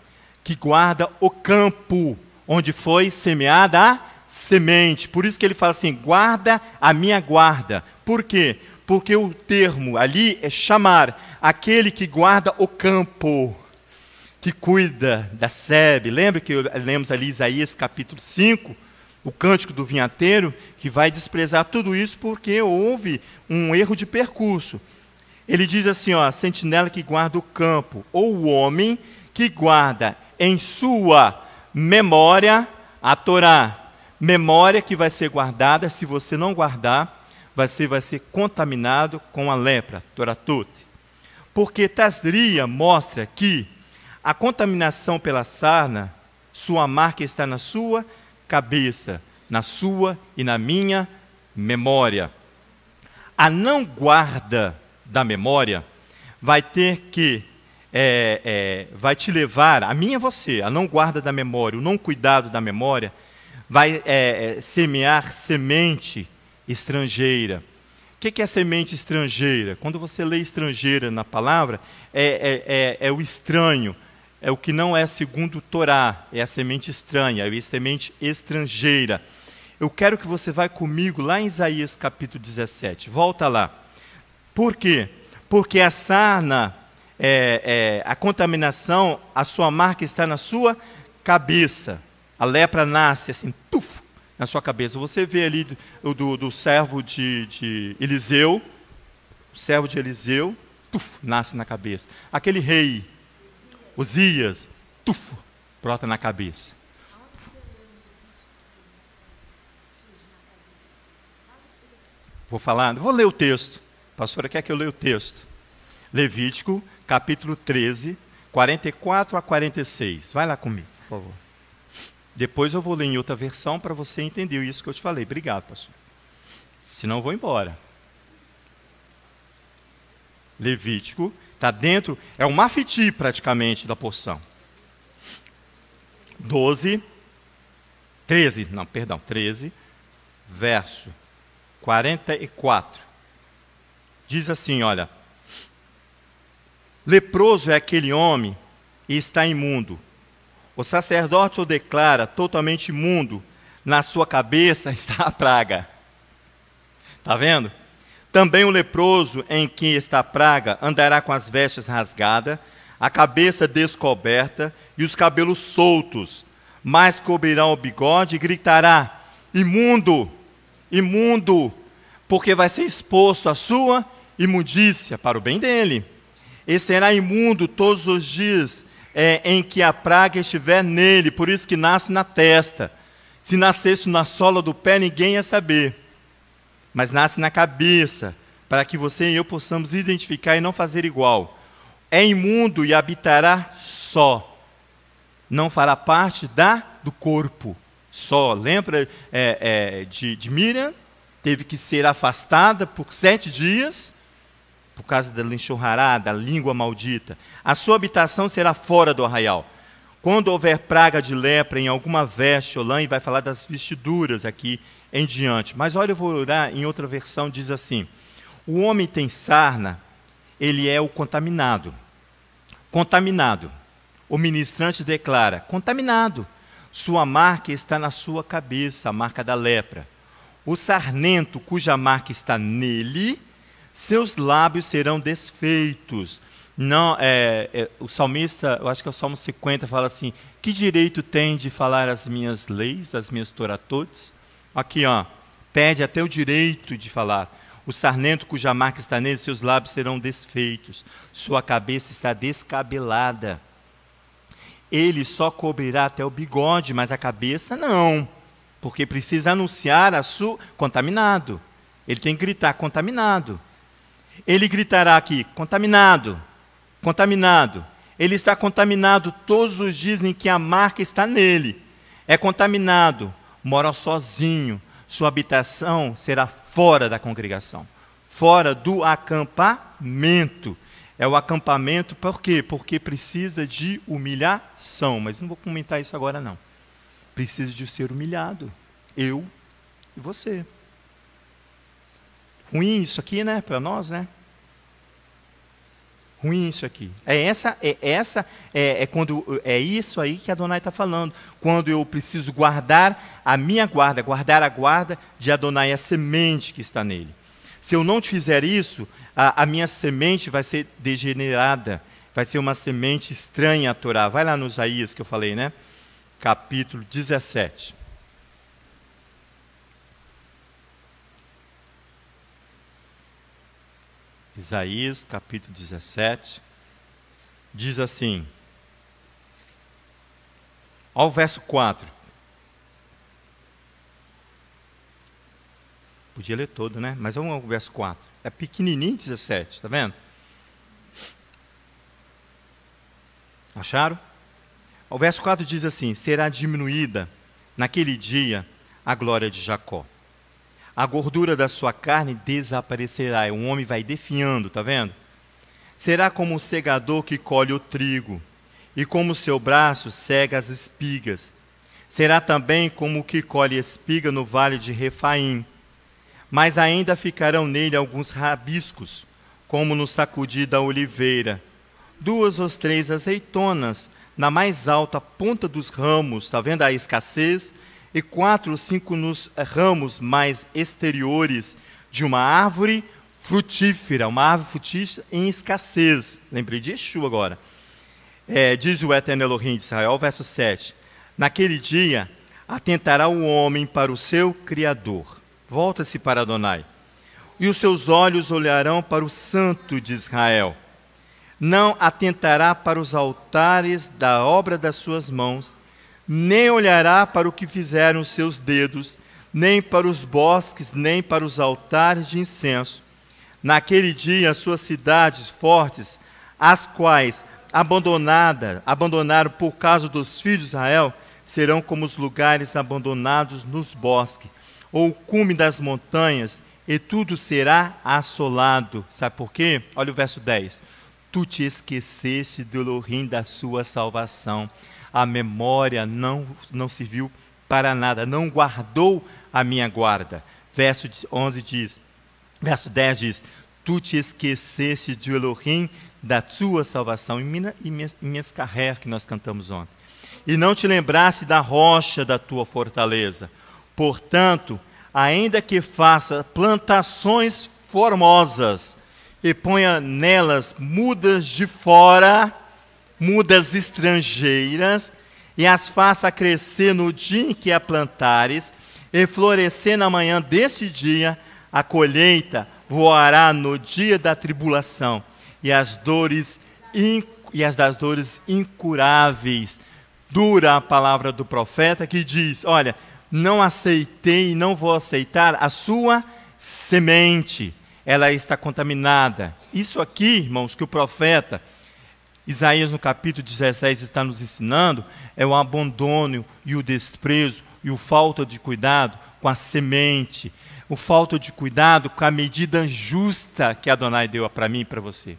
que guarda o campo onde foi semeada a semente. Por isso que ele fala assim, guarda a minha guarda. Por quê? Porque o termo ali é chamar aquele que guarda o campo, que cuida da sebe. Lembra que lemos ali Isaías capítulo 5, o cântico do vinhateiro, que vai desprezar tudo isso porque houve um erro de percurso. Ele diz assim, ó, sentinela que guarda o campo, ou o homem que guarda em sua memória a Torá. Memória que vai ser guardada, se você não guardar, vai ser contaminado com a lepra, Toratut. Porque Tazria mostra que a contaminação pela sarna, sua marca está na sua cabeça, na sua e na minha memória. A não guarda da memória vai ter que vai te levar, a mim e a você, a não guarda da memória, o não cuidado da memória, vai semear semente estrangeira. O que é semente estrangeira? Quando você lê estrangeira na palavra, é o estranho, é o que não é segundo Torá, é a semente estranha, é a semente estrangeira. Eu quero que você vá comigo lá em Isaías capítulo 17, volta lá. Por quê? Porque a sarna, a contaminação, a sua marca está na sua cabeça. A lepra nasce assim, tuf, na sua cabeça. Você vê ali do servo de Eliseu, o servo de Eliseu, tuf, nasce na cabeça. Aquele rei, Uzias, tuf, brota na cabeça. Vou ler o texto. A pastora quer que eu leia o texto. Levítico, capítulo 13, 44 a 46. Vai lá comigo, por favor. Depois eu vou ler em outra versão para você entender isso que eu te falei. Obrigado, pastor. Senão eu vou embora. Levítico, está dentro, é um mafiti praticamente da porção. 13, verso 44. Diz assim, olha. Leproso é aquele homem e está imundo. O sacerdote o declara totalmente imundo. Na sua cabeça está a praga. Está vendo? Também o leproso em que está a praga andará com as vestes rasgadas, a cabeça descoberta e os cabelos soltos, mas cobrirá o bigode e gritará, imundo, imundo, porque vai ser exposto à sua imundícia para o bem dele. E será imundo todos os dias em que a praga estiver nele, por isso que nasce na testa. Se nascesse na sola do pé, ninguém ia saber. Mas nasce na cabeça, para que você e eu possamos identificar e não fazer igual. É imundo e habitará só. Não fará parte do corpo só. Lembra de Miriam? Teve que ser afastada por 7 dias, por causa da enxurrará, da língua maldita. A sua habitação será fora do arraial. Quando houver praga de lepra em alguma veste ou lã, e vai falar das vestiduras aqui em diante. Mas olha, eu vou orar em outra versão, diz assim, o homem tem sarna, ele é o contaminado. Contaminado. O ministrante declara, contaminado. Sua marca está na sua cabeça, a marca da lepra. O sarnento, cuja marca está nele, seus lábios serão desfeitos, Não, o salmista, eu acho que é o Salmo 50, fala assim: que direito tem de falar as minhas leis, as minhas toratotes? Aqui, ó, pede até o direito de falar. O sarnento cuja marca está nele, seus lábios serão desfeitos, sua cabeça está descabelada. Ele só cobrirá até o bigode, mas a cabeça não, porque precisa anunciar a sua contaminado. Ele tem que gritar contaminado. Ele gritará aqui, contaminado, contaminado. Ele está contaminado todos os dias em que a marca está nele. É contaminado, mora sozinho. Sua habitação será fora da congregação, fora do acampamento. É o acampamento, por quê? Porque precisa de humilhação. Mas não vou comentar isso agora, não. Precisa de ser humilhado. Eu e você. Ruim isso aqui, né? Para nós, né? Ruim isso aqui. É isso aí que Adonai está falando. Quando eu preciso guardar a minha guarda, guardar a guarda de Adonai, a semente que está nele. Se eu não fizer isso, a minha semente vai ser degenerada, vai ser uma semente estranha a Torá. Vai lá no Isaías que eu falei, né? Capítulo 17. Isaías, capítulo 17, diz assim, ao verso 4. Podia ler todo, né? Mas vamos ao verso 4. É pequenininho 17, tá vendo? Acharam? O verso 4 diz assim: será diminuída naquele dia a glória de Jacó. A gordura da sua carne desaparecerá. O homem vai definhando, tá vendo? Será como o segador que colhe o trigo, e como o seu braço cega as espigas. Será também como o que colhe espiga no vale de Refaim. Mas ainda ficarão nele alguns rabiscos, como no sacudir da oliveira. 2 ou 3 azeitonas na mais alta ponta dos ramos, está vendo a escassez? E 4 ou 5 nos ramos mais exteriores de uma árvore frutífera, uma árvore frutífera em escassez. Lembrei de Yeshua agora. Diz o Eterno Elohim de Israel, verso 7. Naquele dia atentará o homem para o seu Criador. Volta-se para Adonai. E os seus olhos olharão para o Santo de Israel. Não atentará para os altares da obra das suas mãos, nem olhará para o que fizeram os seus dedos, nem para os bosques, nem para os altares de incenso. Naquele dia, as suas cidades fortes, as quais abandonaram por causa dos filhos de Israel, serão como os lugares abandonados nos bosques, ou o cume das montanhas, e tudo será assolado. Sabe por quê? Olha o verso 10. Tu te esqueceste do Elohim da sua salvação. A memória não serviu para nada, não guardou a minha guarda. Verso 10 diz, tu te esqueceste do Elohim da sua salvação. Em minhas carreiras que nós cantamos ontem. E não te lembraste da rocha da tua fortaleza. Portanto, ainda que faça plantações formosas e ponha nelas mudas de fora, mudas estrangeiras, e as faça crescer no dia em que a plantares, e florescer na manhã desse dia, a colheita voará no dia da tribulação, e as das dores incuráveis. Dura a palavra do profeta que diz, olha, não aceitei e não vou aceitar a sua semente, ela está contaminada. Isso aqui, irmãos, que o profeta Isaías no capítulo 16 está nos ensinando, é o abandono e o desprezo e o falta de cuidado com a semente, o falta de cuidado com a medida justa que Adonai deu para mim e para você.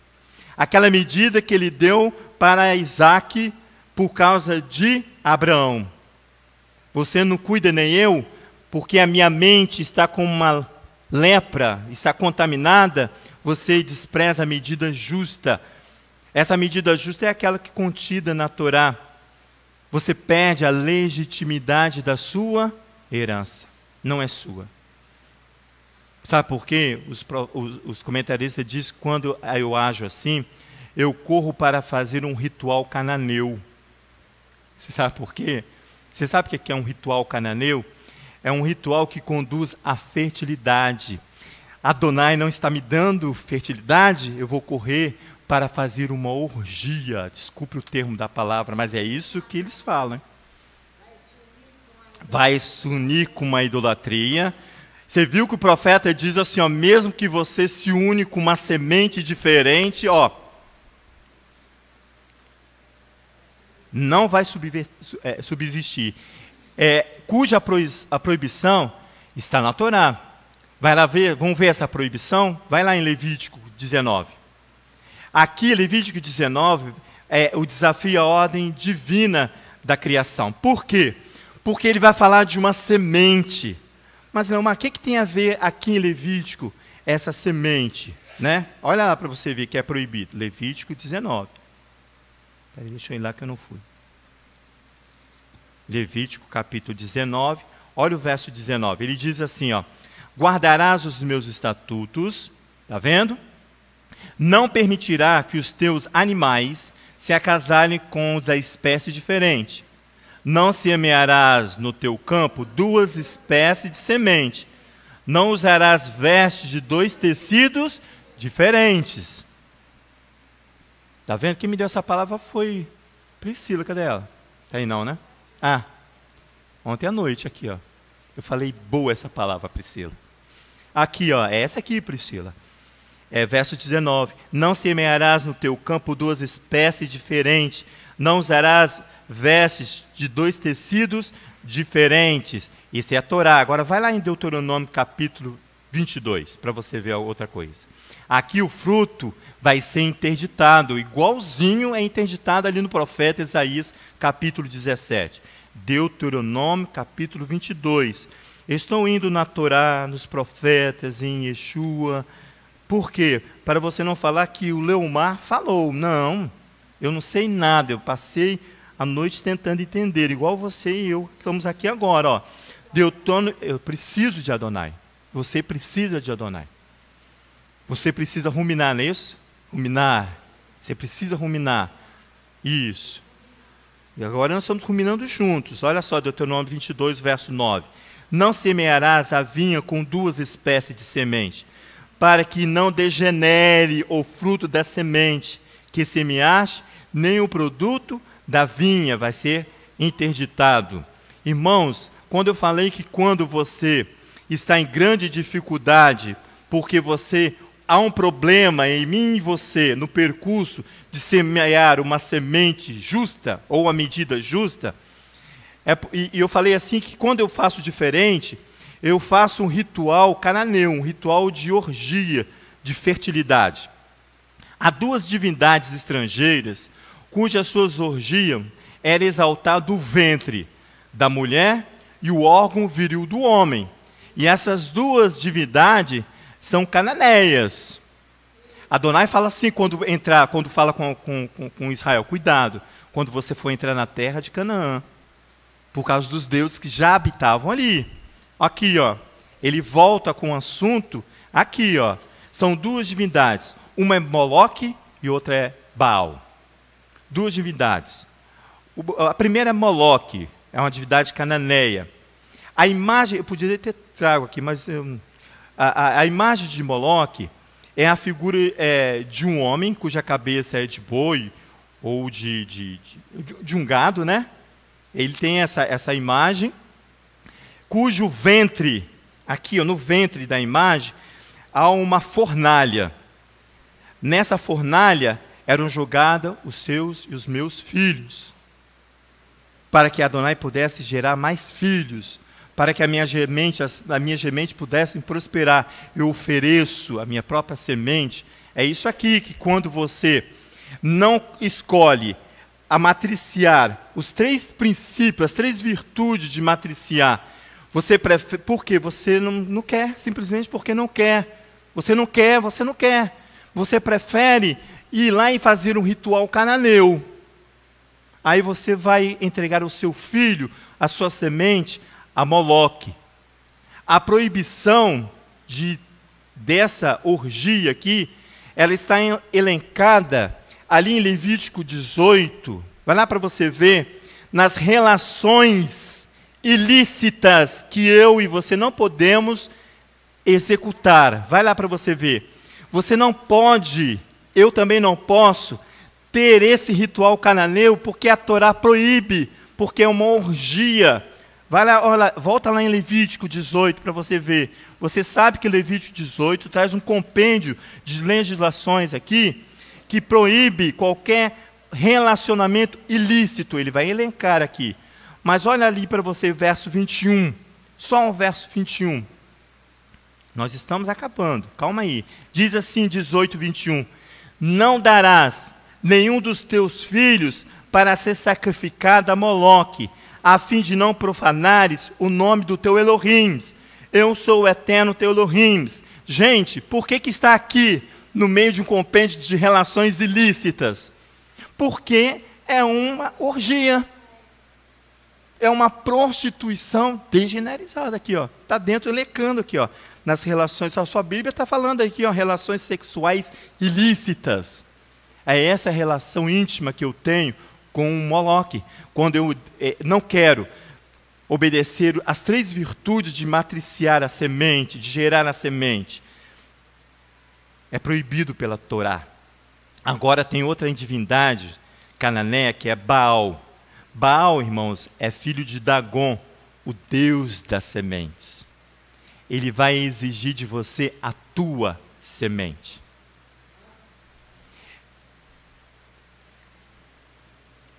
Aquela medida que ele deu para Isaac por causa de Abraão. Você não cuida nem eu, porque a minha mente está com uma lepra, está contaminada, você despreza a medida justa. Essa medida justa é aquela que contida na Torá. Você perde a legitimidade da sua herança, não é sua. Sabe por quê? Os comentaristas dizem que quando eu ajo assim, eu corro para fazer um ritual cananeu. Você sabe por quê? Você sabe o que é um ritual cananeu? É um ritual que conduz à fertilidade. Adonai não está me dando fertilidade, eu vou correr para fazer uma orgia. Desculpe o termo da palavra, mas é isso que eles falam. Hein? Vai se unir com uma idolatria. Você viu que o profeta diz assim, ó, mesmo que você se une com uma semente diferente, ó, não vai subsistir. Cuja a proibição está na Torá. Vai lá ver, vamos ver essa proibição? Vai lá em Levítico 19. Aqui, Levítico 19, é o desafio à ordem divina da criação. Por quê? Porque ele vai falar de uma semente. Mas, Leomar, o que tem a ver aqui em Levítico, essa semente? Né? Olha lá para você ver que é proibido. Levítico 19. Peraí, deixa eu ir lá que eu não fui. Levítico capítulo 19, olha o verso 19. Ele diz assim, ó, guardarás os meus estatutos, está vendo? Não permitirá que os teus animais se acasalem com os da espécie diferente. Não semearás no teu campo duas espécies de semente. Não usarás vestes de dois tecidos diferentes. Está vendo? Quem me deu essa palavra foi Priscila, cadê ela? Está aí não, né? Ah, ontem à noite aqui, ó. Eu falei boa essa palavra, Priscila. Aqui, ó, é essa aqui, Priscila. Verso 19. Não semearás no teu campo duas espécies diferentes. Não usarás vestes de dois tecidos diferentes. Isso é a Torá. Agora vai lá em Deuteronômio capítulo 22, para você ver outra coisa. Aqui o fruto vai ser interditado, igualzinho é interditado ali no profeta Isaías, capítulo 17. Deuteronômio, capítulo 22. Estou indo na Torá, nos profetas, em Yeshua. Por quê? Para você não falar que o Leomar falou. Não, eu não sei nada, eu passei a noite tentando entender, igual você e eu estamos aqui agora. Ó. Deuteronômio, eu preciso de Adonai. Você precisa de Adonai. Você precisa ruminar, não é isso? Ruminar. Você precisa ruminar. Isso. E agora nós estamos ruminando juntos. Olha só, Deuteronômio 22, verso 9. Não semearás a vinha com duas espécies de semente, para que não degenere o fruto da semente que semeaste, nem o produto da vinha vai ser interditado. Irmãos, quando eu falei que quando você está em grande dificuldade, porque há um problema em mim e você, no percurso de semear uma semente justa, ou uma medida justa, e eu falei assim que quando eu faço diferente, eu faço um ritual cananeu, um ritual de orgia, de fertilidade. Há duas divindades estrangeiras, cujas suas orgias era exaltado o ventre da mulher e o órgão viril do homem. E essas duas divindades são cananeias. Adonai fala assim quando fala com Israel, cuidado, quando você for entrar na terra de Canaã, por causa dos deuses que já habitavam ali. Aqui, ó, ele volta com o assunto, aqui, ó, são duas divindades, uma é Moloque e outra é Baal. Duas divindades. A primeira é Moloque, é uma divindade cananeia. A imagem, eu poderia ter trago aqui, mas a imagem de Moloque é a figura de um homem cuja cabeça é de boi ou de um gado, né? Ele tem essa imagem, cujo ventre, aqui ó, no ventre da imagem, há uma fornalha. Nessa fornalha eram jogados os seus e os meus filhos, para que Adonai pudesse gerar mais filhos, para que a minha semente pudesse prosperar. Eu ofereço a minha própria semente. É isso aqui que quando você não escolhe a matriciar, os três princípios, as três virtudes de matriciar, você prefere, por quê? Você não quer, simplesmente porque não quer. Você não quer. Você prefere ir lá e fazer um ritual cananeu. Aí você vai entregar o seu filho, a sua semente, a Moloque. A proibição dessa orgia aqui, ela está elencada ali em Levítico 18, vai lá para você ver, nas relações ilícitas que eu e você não podemos executar. Vai lá para você ver. Você não pode, eu também não posso, ter esse ritual cananeu, porque a Torá proíbe, porque é uma orgia. Vai lá, olha, volta lá em Levítico 18 para você ver. Você sabe que Levítico 18 traz um compêndio de legislações aqui, que proíbe qualquer relacionamento ilícito. Ele vai elencar aqui. Mas olha ali para você, verso 21. Só o verso 21. Nós estamos acabando, calma aí. Diz assim, 18, 21. Não darás nenhum dos teus filhos para ser sacrificado a Moloque, a fim de não profanares o nome do teu Elohim. Eu sou o eterno teu Elohim. Gente, por que está aqui no meio de um compêndio de relações ilícitas? Porque é uma orgia. É uma prostituição degenerizada aqui, ó. Está dentro, elecando aqui, ó. Nas relações, a sua Bíblia está falando aqui, ó, relações sexuais ilícitas. É essa relação íntima que eu tenho com o Moloque, quando eu não quero obedecer as 3 virtudes de matriciar a semente, de gerar a semente. É proibido pela Torá. Agora tem outra divindade cananeia, que é Baal. Baal, irmãos, é filho de Dagon, o Deus das sementes. Ele vai exigir de você a tua semente.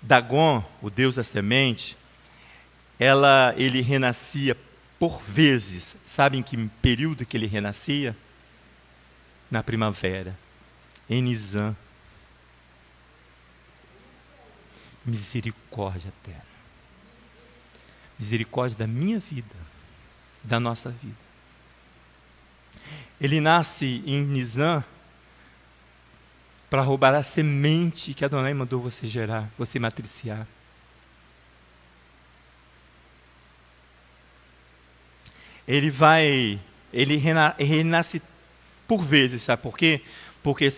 Dagon, o Deus da semente, ele renascia por vezes. Sabem que período que ele renascia? Na primavera, em Nisan. Misericórdia eterna. Misericórdia da minha vida, da nossa vida. Ele nasce em Nisan para roubar a semente que Adonai mandou você gerar, você matriciar. Ele renasce por vezes, sabe por quê? Porque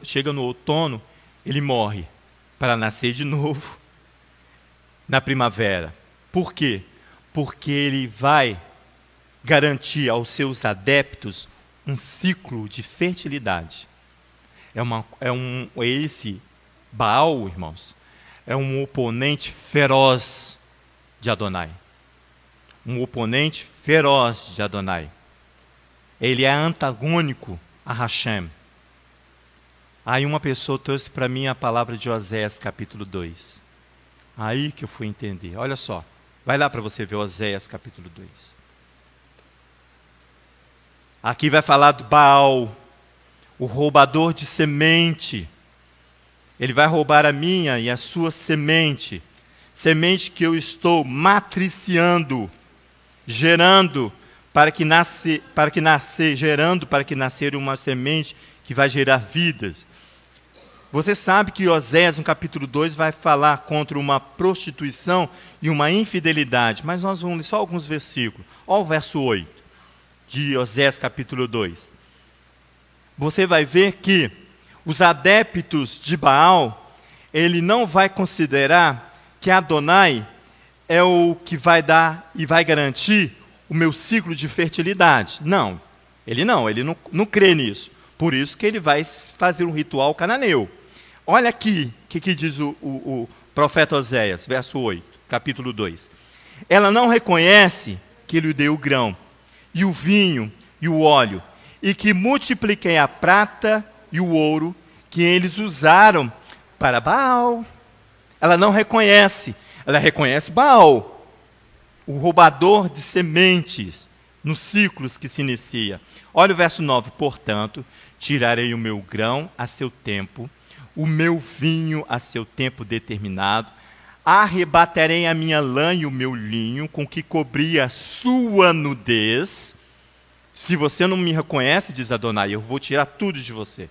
chega no outono, ele morre, para nascer de novo na primavera. Por quê? Porque ele vai garantir aos seus adeptos um ciclo de fertilidade. Esse Baal, irmãos, é um oponente feroz de Adonai. Um oponente feroz de Adonai. Ele é antagônico a Hashem. Aí uma pessoa trouxe para mim a palavra de Oséias, capítulo 2. Aí que eu fui entender. Olha só, vai lá para você ver Oséias, capítulo 2. Aqui vai falar do Baal, o roubador de semente. Ele vai roubar a minha e a sua semente. Semente que eu estou matriciando, gerando para que nascer uma semente que vai gerar vidas. Você sabe que Oséias, no capítulo 2, vai falar contra uma prostituição e uma infidelidade, mas nós vamos ler só alguns versículos. Olha o verso 8 de Oséias, capítulo 2. Você vai ver que os adeptos de Baal, ele não vai considerar que Adonai é o que vai dar e vai garantir o meu ciclo de fertilidade. Não, ele não crê nisso. Por isso que ele vai fazer um ritual cananeu. Olha aqui o que diz o profeta Oséias, verso 8, capítulo 2. Ela não reconhece que lhe deu o grão, e o vinho, e o óleo, e que multipliquei a prata e o ouro que eles usaram para Baal. Ela não reconhece, ela reconhece Baal, o roubador de sementes, nos ciclos que se inicia. Olha o verso 9. Portanto, tirarei o meu grão a seu tempo, o meu vinho a seu tempo determinado, arrebatarei a minha lã e o meu linho, com que cobri a sua nudez. Se você não me reconhece, diz Adonai, eu vou tirar tudo de você.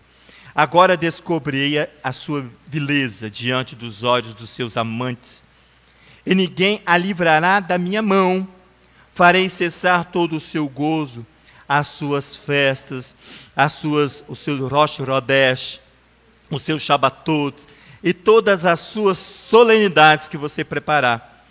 Agora descobrirei a sua vileza diante dos olhos dos seus amantes, e ninguém a livrará da minha mão. Farei cessar todo o seu gozo, as suas festas, o seu Rosh Hodesh, os seus Shabatot e todas as suas solenidades que você preparar.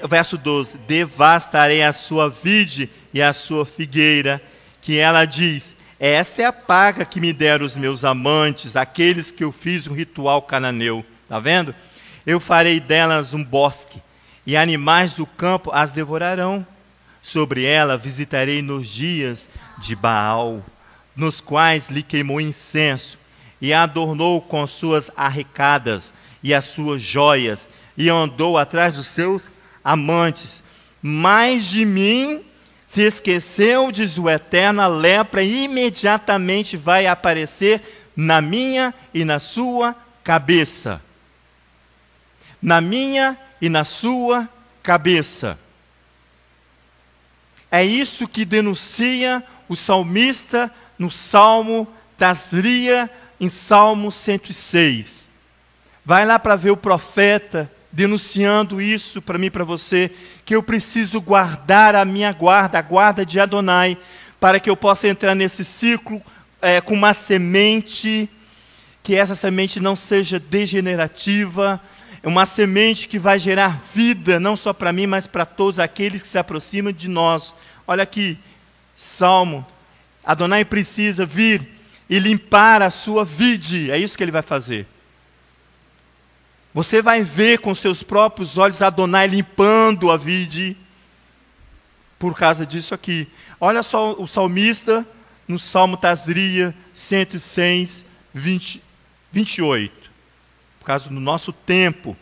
Verso 12, devastarei a sua vide e a sua figueira, que ela diz, esta é a paga que me deram os meus amantes, aqueles que eu fiz um ritual cananeu. Está vendo? Eu farei delas um bosque, e animais do campo as devorarão. Sobre ela visitarei nos dias de Baal, nos quais lhe queimou incenso, e a adornou com suas arrecadas e as suas joias, e andou atrás dos seus amantes. Mas de mim se esqueceu, diz o Eterno, a lepra imediatamente vai aparecer na minha e na sua cabeça. Na minha e na sua cabeça. É isso que denuncia o salmista no Salmo Tasria, em Salmo 106. Vai lá para ver o profeta denunciando isso para mim e para você, que eu preciso guardar a minha guarda, a guarda de Adonai, para que eu possa entrar nesse ciclo com uma semente, que essa semente não seja degenerativa, uma semente que vai gerar vida, não só para mim, mas para todos aqueles que se aproximam de nós. Olha aqui, Salmo, Adonai precisa vir e limpar a sua vide, é isso que ele vai fazer. Você vai ver com seus próprios olhos Adonai limpando a vide, por causa disso aqui. Olha só o salmista, no Salmo Tasria 106, 28. Por causa do nosso tempo.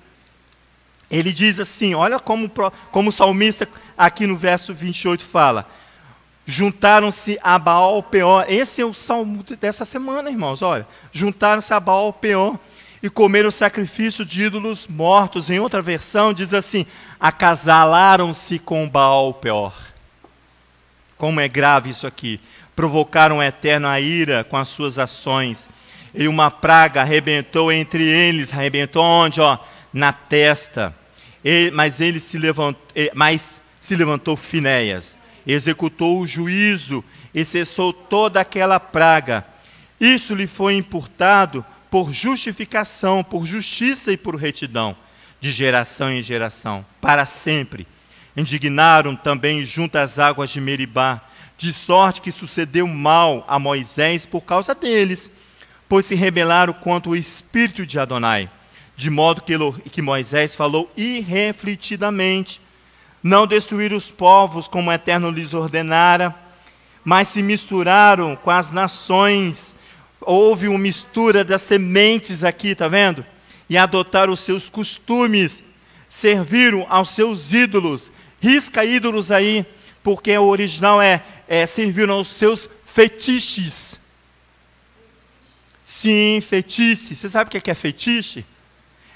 Ele diz assim, olha como o salmista aqui no verso 28 fala. Juntaram-se a Baal Peor. Esse é o salmo dessa semana, irmãos, olha. Juntaram-se a Baal Peor e comeram sacrifício de ídolos mortos. Em outra versão diz assim, acasalaram-se com Baal Peor. Como é grave isso aqui. Provocaram o Eterno a ira com as suas ações. E uma praga arrebentou entre eles. Arrebentou onde? Ó, na testa. Mas se levantou Finéias. Executou o juízo e cessou toda aquela praga. Isso lhe foi imputado por justificação, por justiça e por retidão, de geração em geração, para sempre. Indignaram também junto às águas de Meribá, de sorte que sucedeu mal a Moisés por causa deles, pois se rebelaram contra o Espírito de Adonai, de modo que Moisés falou irrefletidamente, não destruir os povos como o Eterno lhes ordenara, mas se misturaram com as nações. Houve uma mistura das sementes aqui, está vendo? E adotaram os seus costumes, serviram aos seus ídolos. Risca ídolos aí, porque o original serviram aos seus fetiches. Sim, fetiche. Você sabe o que é fetiche?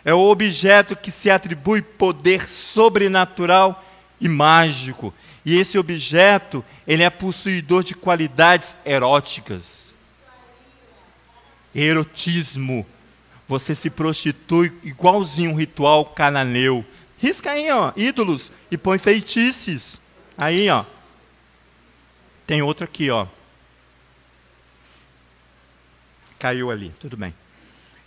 É o objeto que se atribui poder sobrenatural e mágico. E esse objeto, ele é possuidor de qualidades eróticas. Erotismo. Você se prostitui igualzinho um ritual cananeu. Risca aí, ó, ídolos e põe feitiços. Aí, ó. Tem outro aqui, ó. Caiu ali, tudo bem.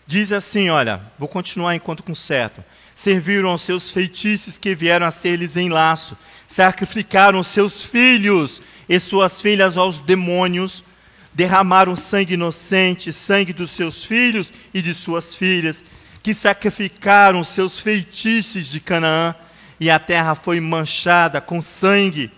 Diz assim, olha, vou continuar enquanto conserto. Serviram aos seus feitiços que vieram a ser-lhes em laço. Sacrificaram seus filhos e suas filhas aos demônios. Derramaram sangue inocente, sangue dos seus filhos e de suas filhas, que sacrificaram seus feitiços de Canaã, e a terra foi manchada com sangue.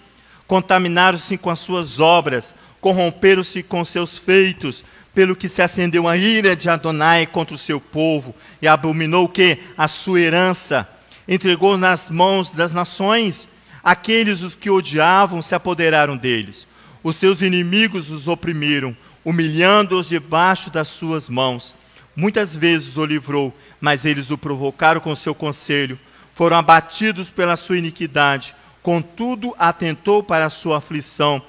Contaminaram-se com as suas obras, corromperam-se com seus feitos, pelo que se acendeu a ira de Adonai contra o seu povo, e abominou o quê? A sua herança. Entregou nas mãos das nações. Aqueles os que odiavam se apoderaram deles. Os seus inimigos os oprimiram, humilhando-os debaixo das suas mãos. Muitas vezes o livrou, mas eles o provocaram com seu conselho. Foram abatidos pela sua iniquidade. Contudo, atentou para a sua aflição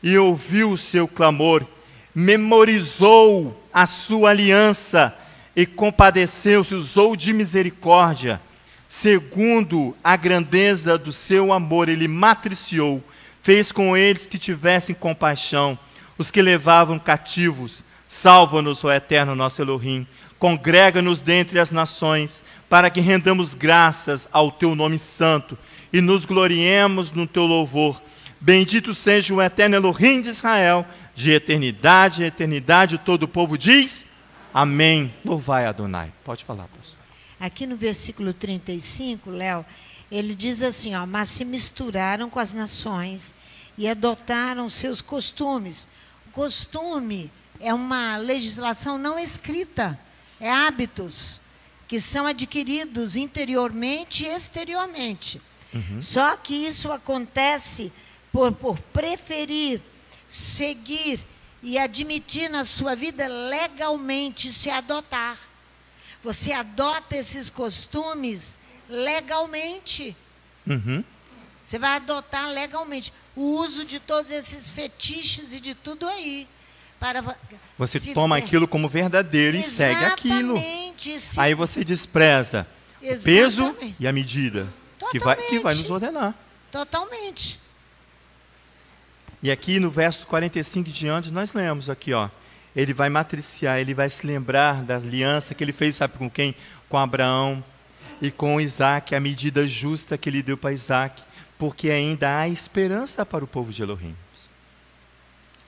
e ouviu o seu clamor. Memorizou a sua aliança e compadeceu-se, usou de misericórdia. Segundo a grandeza do seu amor, ele matriciou. Fez com eles que tivessem compaixão, os que levavam cativos. Salva-nos, ó Eterno nosso Elohim, congrega-nos dentre as nações, para que rendamos graças ao teu nome santo e nos gloriemos no teu louvor. Bendito seja o eterno Elohim de Israel, de eternidade em eternidade. Todo o povo diz, amém. Louvai Adonai. Pode falar, pastor. Aqui no versículo 35, Léo, ele diz assim, ó, mas se misturaram com as nações e adotaram seus costumes. O costume é uma legislação não escrita, é hábitos que são adquiridos interiormente e exteriormente. Só que isso acontece por preferir, seguir e admitir na sua vida legalmente, se adotar. Você adota esses costumes legalmente. Você vai adotar legalmente o uso de todos esses fetiches e de tudo aí. Você toma aquilo como verdadeiro e segue aquilo. Aí você despreza o peso e a medida que vai nos ordenar. Totalmente. E aqui no verso 45 em diante, nós lemos aqui, ó. Ele vai matriciar, ele vai se lembrar da aliança que ele fez, sabe com quem? Com Abraão e com Isaac, a medida justa que ele deu para Isaac, porque ainda há esperança para o povo de Elohim.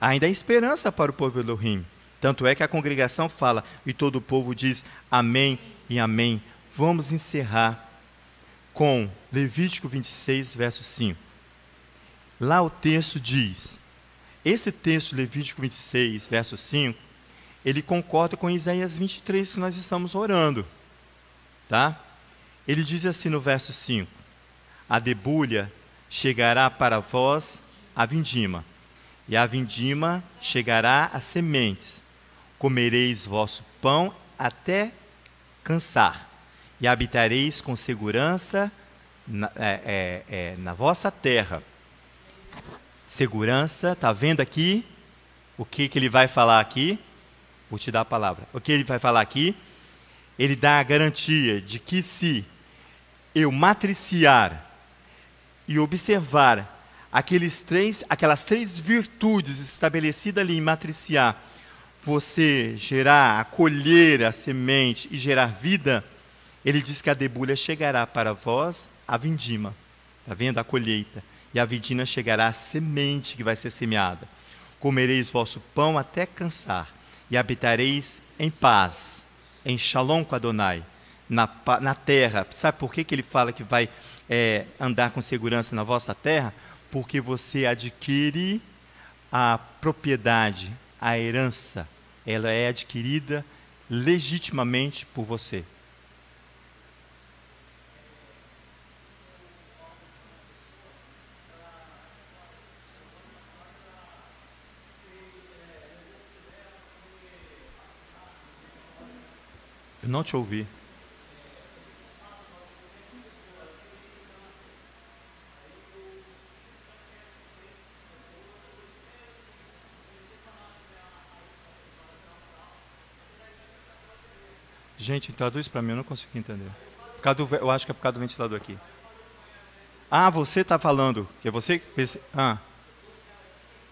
Ainda há esperança para o povo de Elohim. Tanto é que a congregação fala, e todo o povo diz amém e amém. Vamos encerrar com Levítico 26, verso 5. Lá o texto diz, esse texto, Levítico 26, verso 5, ele concorda com Isaías 23, que nós estamos orando. Tá? Ele diz assim no verso 5, a debulha chegará para vós a vindima, e a vindima chegará a sementes. Comereis vosso pão até cansar, e habitareis com segurança na vossa terra. Segurança, está vendo aqui? O que ele vai falar aqui? Vou te dar a palavra. O que ele vai falar aqui? Ele dá a garantia de que eu matriciar e observar aquelas três virtudes estabelecidas ali em matriciar, você gerar, acolher a semente e gerar vida, ele diz que a debulha chegará para vós a vindima. Está vendo? A colheita. E a vindima chegará a semente que vai ser semeada. Comereis vosso pão até cansar, e habitareis em paz, em shalom com Adonai, na terra. Sabe por que ele fala que vai andar com segurança na vossa terra? Porque você adquire a propriedade, a herança, ela é adquirida legitimamente por você. Eu não te ouvi. Gente, traduz para mim, eu não consigo entender. Eu acho que é por causa do ventilador aqui. Ah, você está falando. Que você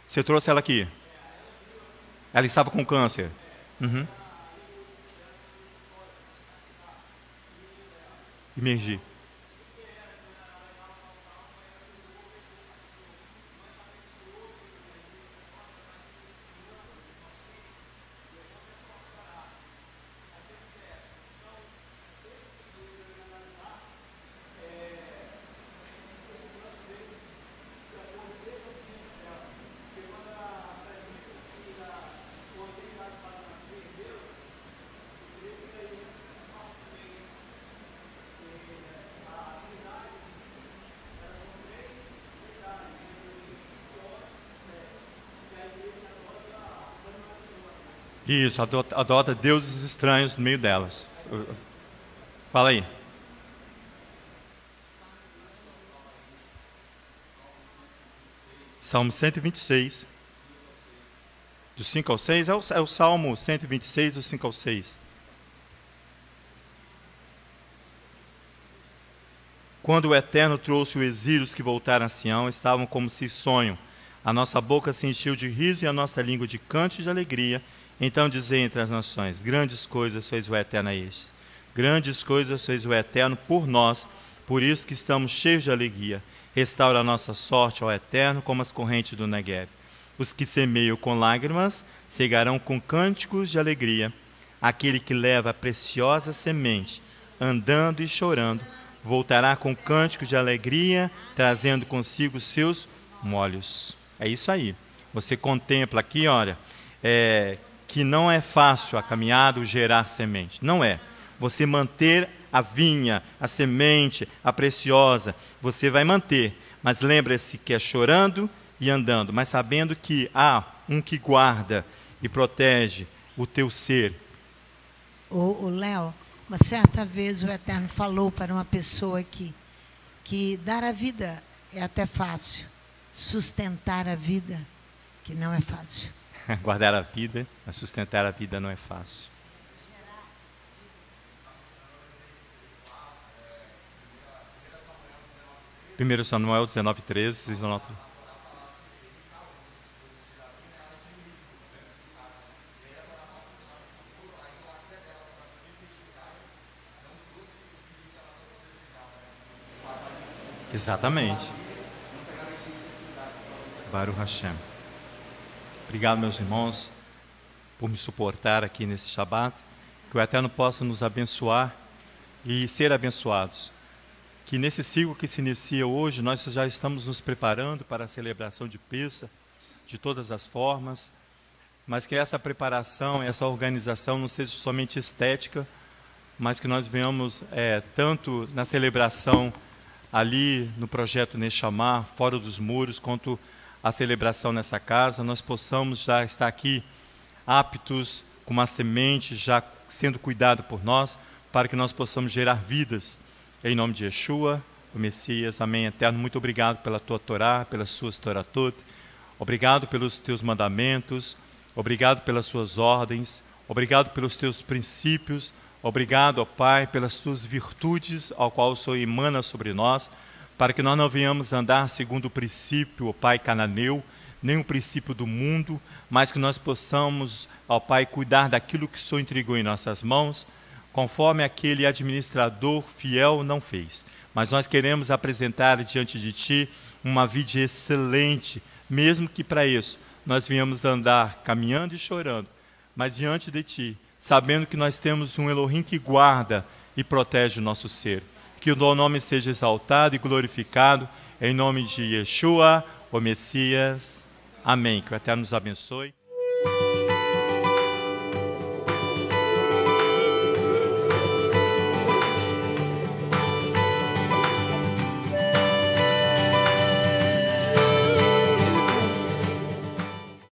você trouxe ela aqui. Ela estava com câncer. Imergir. Isso, adota deuses estranhos no meio delas. Fala aí. Salmo 126, do 5 ao 6, é o Salmo 126, do 5 ao 6. Quando o Eterno trouxe os exílios que voltaram a Sião, estavam como se sonham. A nossa boca se encheu de riso e a nossa língua de canto e de alegria. Então dizei entre as nações: grandes coisas fez o Eterno a estes. Grandes coisas fez o Eterno por nós, por isso que estamos cheios de alegria. Restaura a nossa sorte, ó Eterno, como as correntes do Negueb. Os que semeiam com lágrimas, cegarão com cânticos de alegria. Aquele que leva a preciosa semente, andando e chorando, voltará com cânticos de alegria, trazendo consigo seus molhos. É isso aí. Você contempla aqui, olha, que não é fácil a caminhada, o gerar semente. Não é. Você manter a vinha, a semente, a preciosa, você vai manter. Mas lembre-se que é chorando e andando, mas sabendo que há um que guarda e protege o teu ser. O Léo, uma certa vez o Eterno falou para uma pessoa que dar a vida é até fácil, sustentar a vida, que não é fácil. Guardar a vida, sustentar a vida não é fácil. Primeiro Samuel 19:13, 19. Exatamente. Baruch Hashem. Obrigado, meus irmãos, por me suportar aqui nesse Shabat. Que o Eterno possa nos abençoar e ser abençoados. Que nesse ciclo que se inicia hoje, nós já estamos nos preparando para a celebração de Pêssah, de todas as formas, mas que essa preparação, essa organização não seja somente estética, mas que nós venhamos tanto na celebração ali no projeto Neshama, fora dos muros, quanto a celebração nessa casa, nós possamos já estar aqui aptos, com uma semente já sendo cuidada por nós, para que nós possamos gerar vidas. Em nome de Yeshua, o Messias, amém, Eterno. Muito obrigado pela tua Torá, pelas suas Toratot. Obrigado pelos teus mandamentos. Obrigado pelas suas ordens. Obrigado pelos teus princípios. Obrigado, ó Pai, pelas tuas virtudes, ao qual o Senhor emana sobre nós, para que nós não venhamos andar segundo o princípio, ó Pai, cananeu, nem o princípio do mundo, mas que nós possamos, ó Pai, cuidar daquilo que o Senhor entregou em nossas mãos, conforme aquele administrador fiel não fez. Mas nós queremos apresentar diante de Ti uma vida excelente, mesmo que para isso nós venhamos andar caminhando e chorando, mas diante de Ti, sabendo que nós temos um Elohim que guarda e protege o nosso ser. Que o teu nome seja exaltado e glorificado, em nome de Yeshua, o Messias. Amém. Que o Eterno nos abençoe.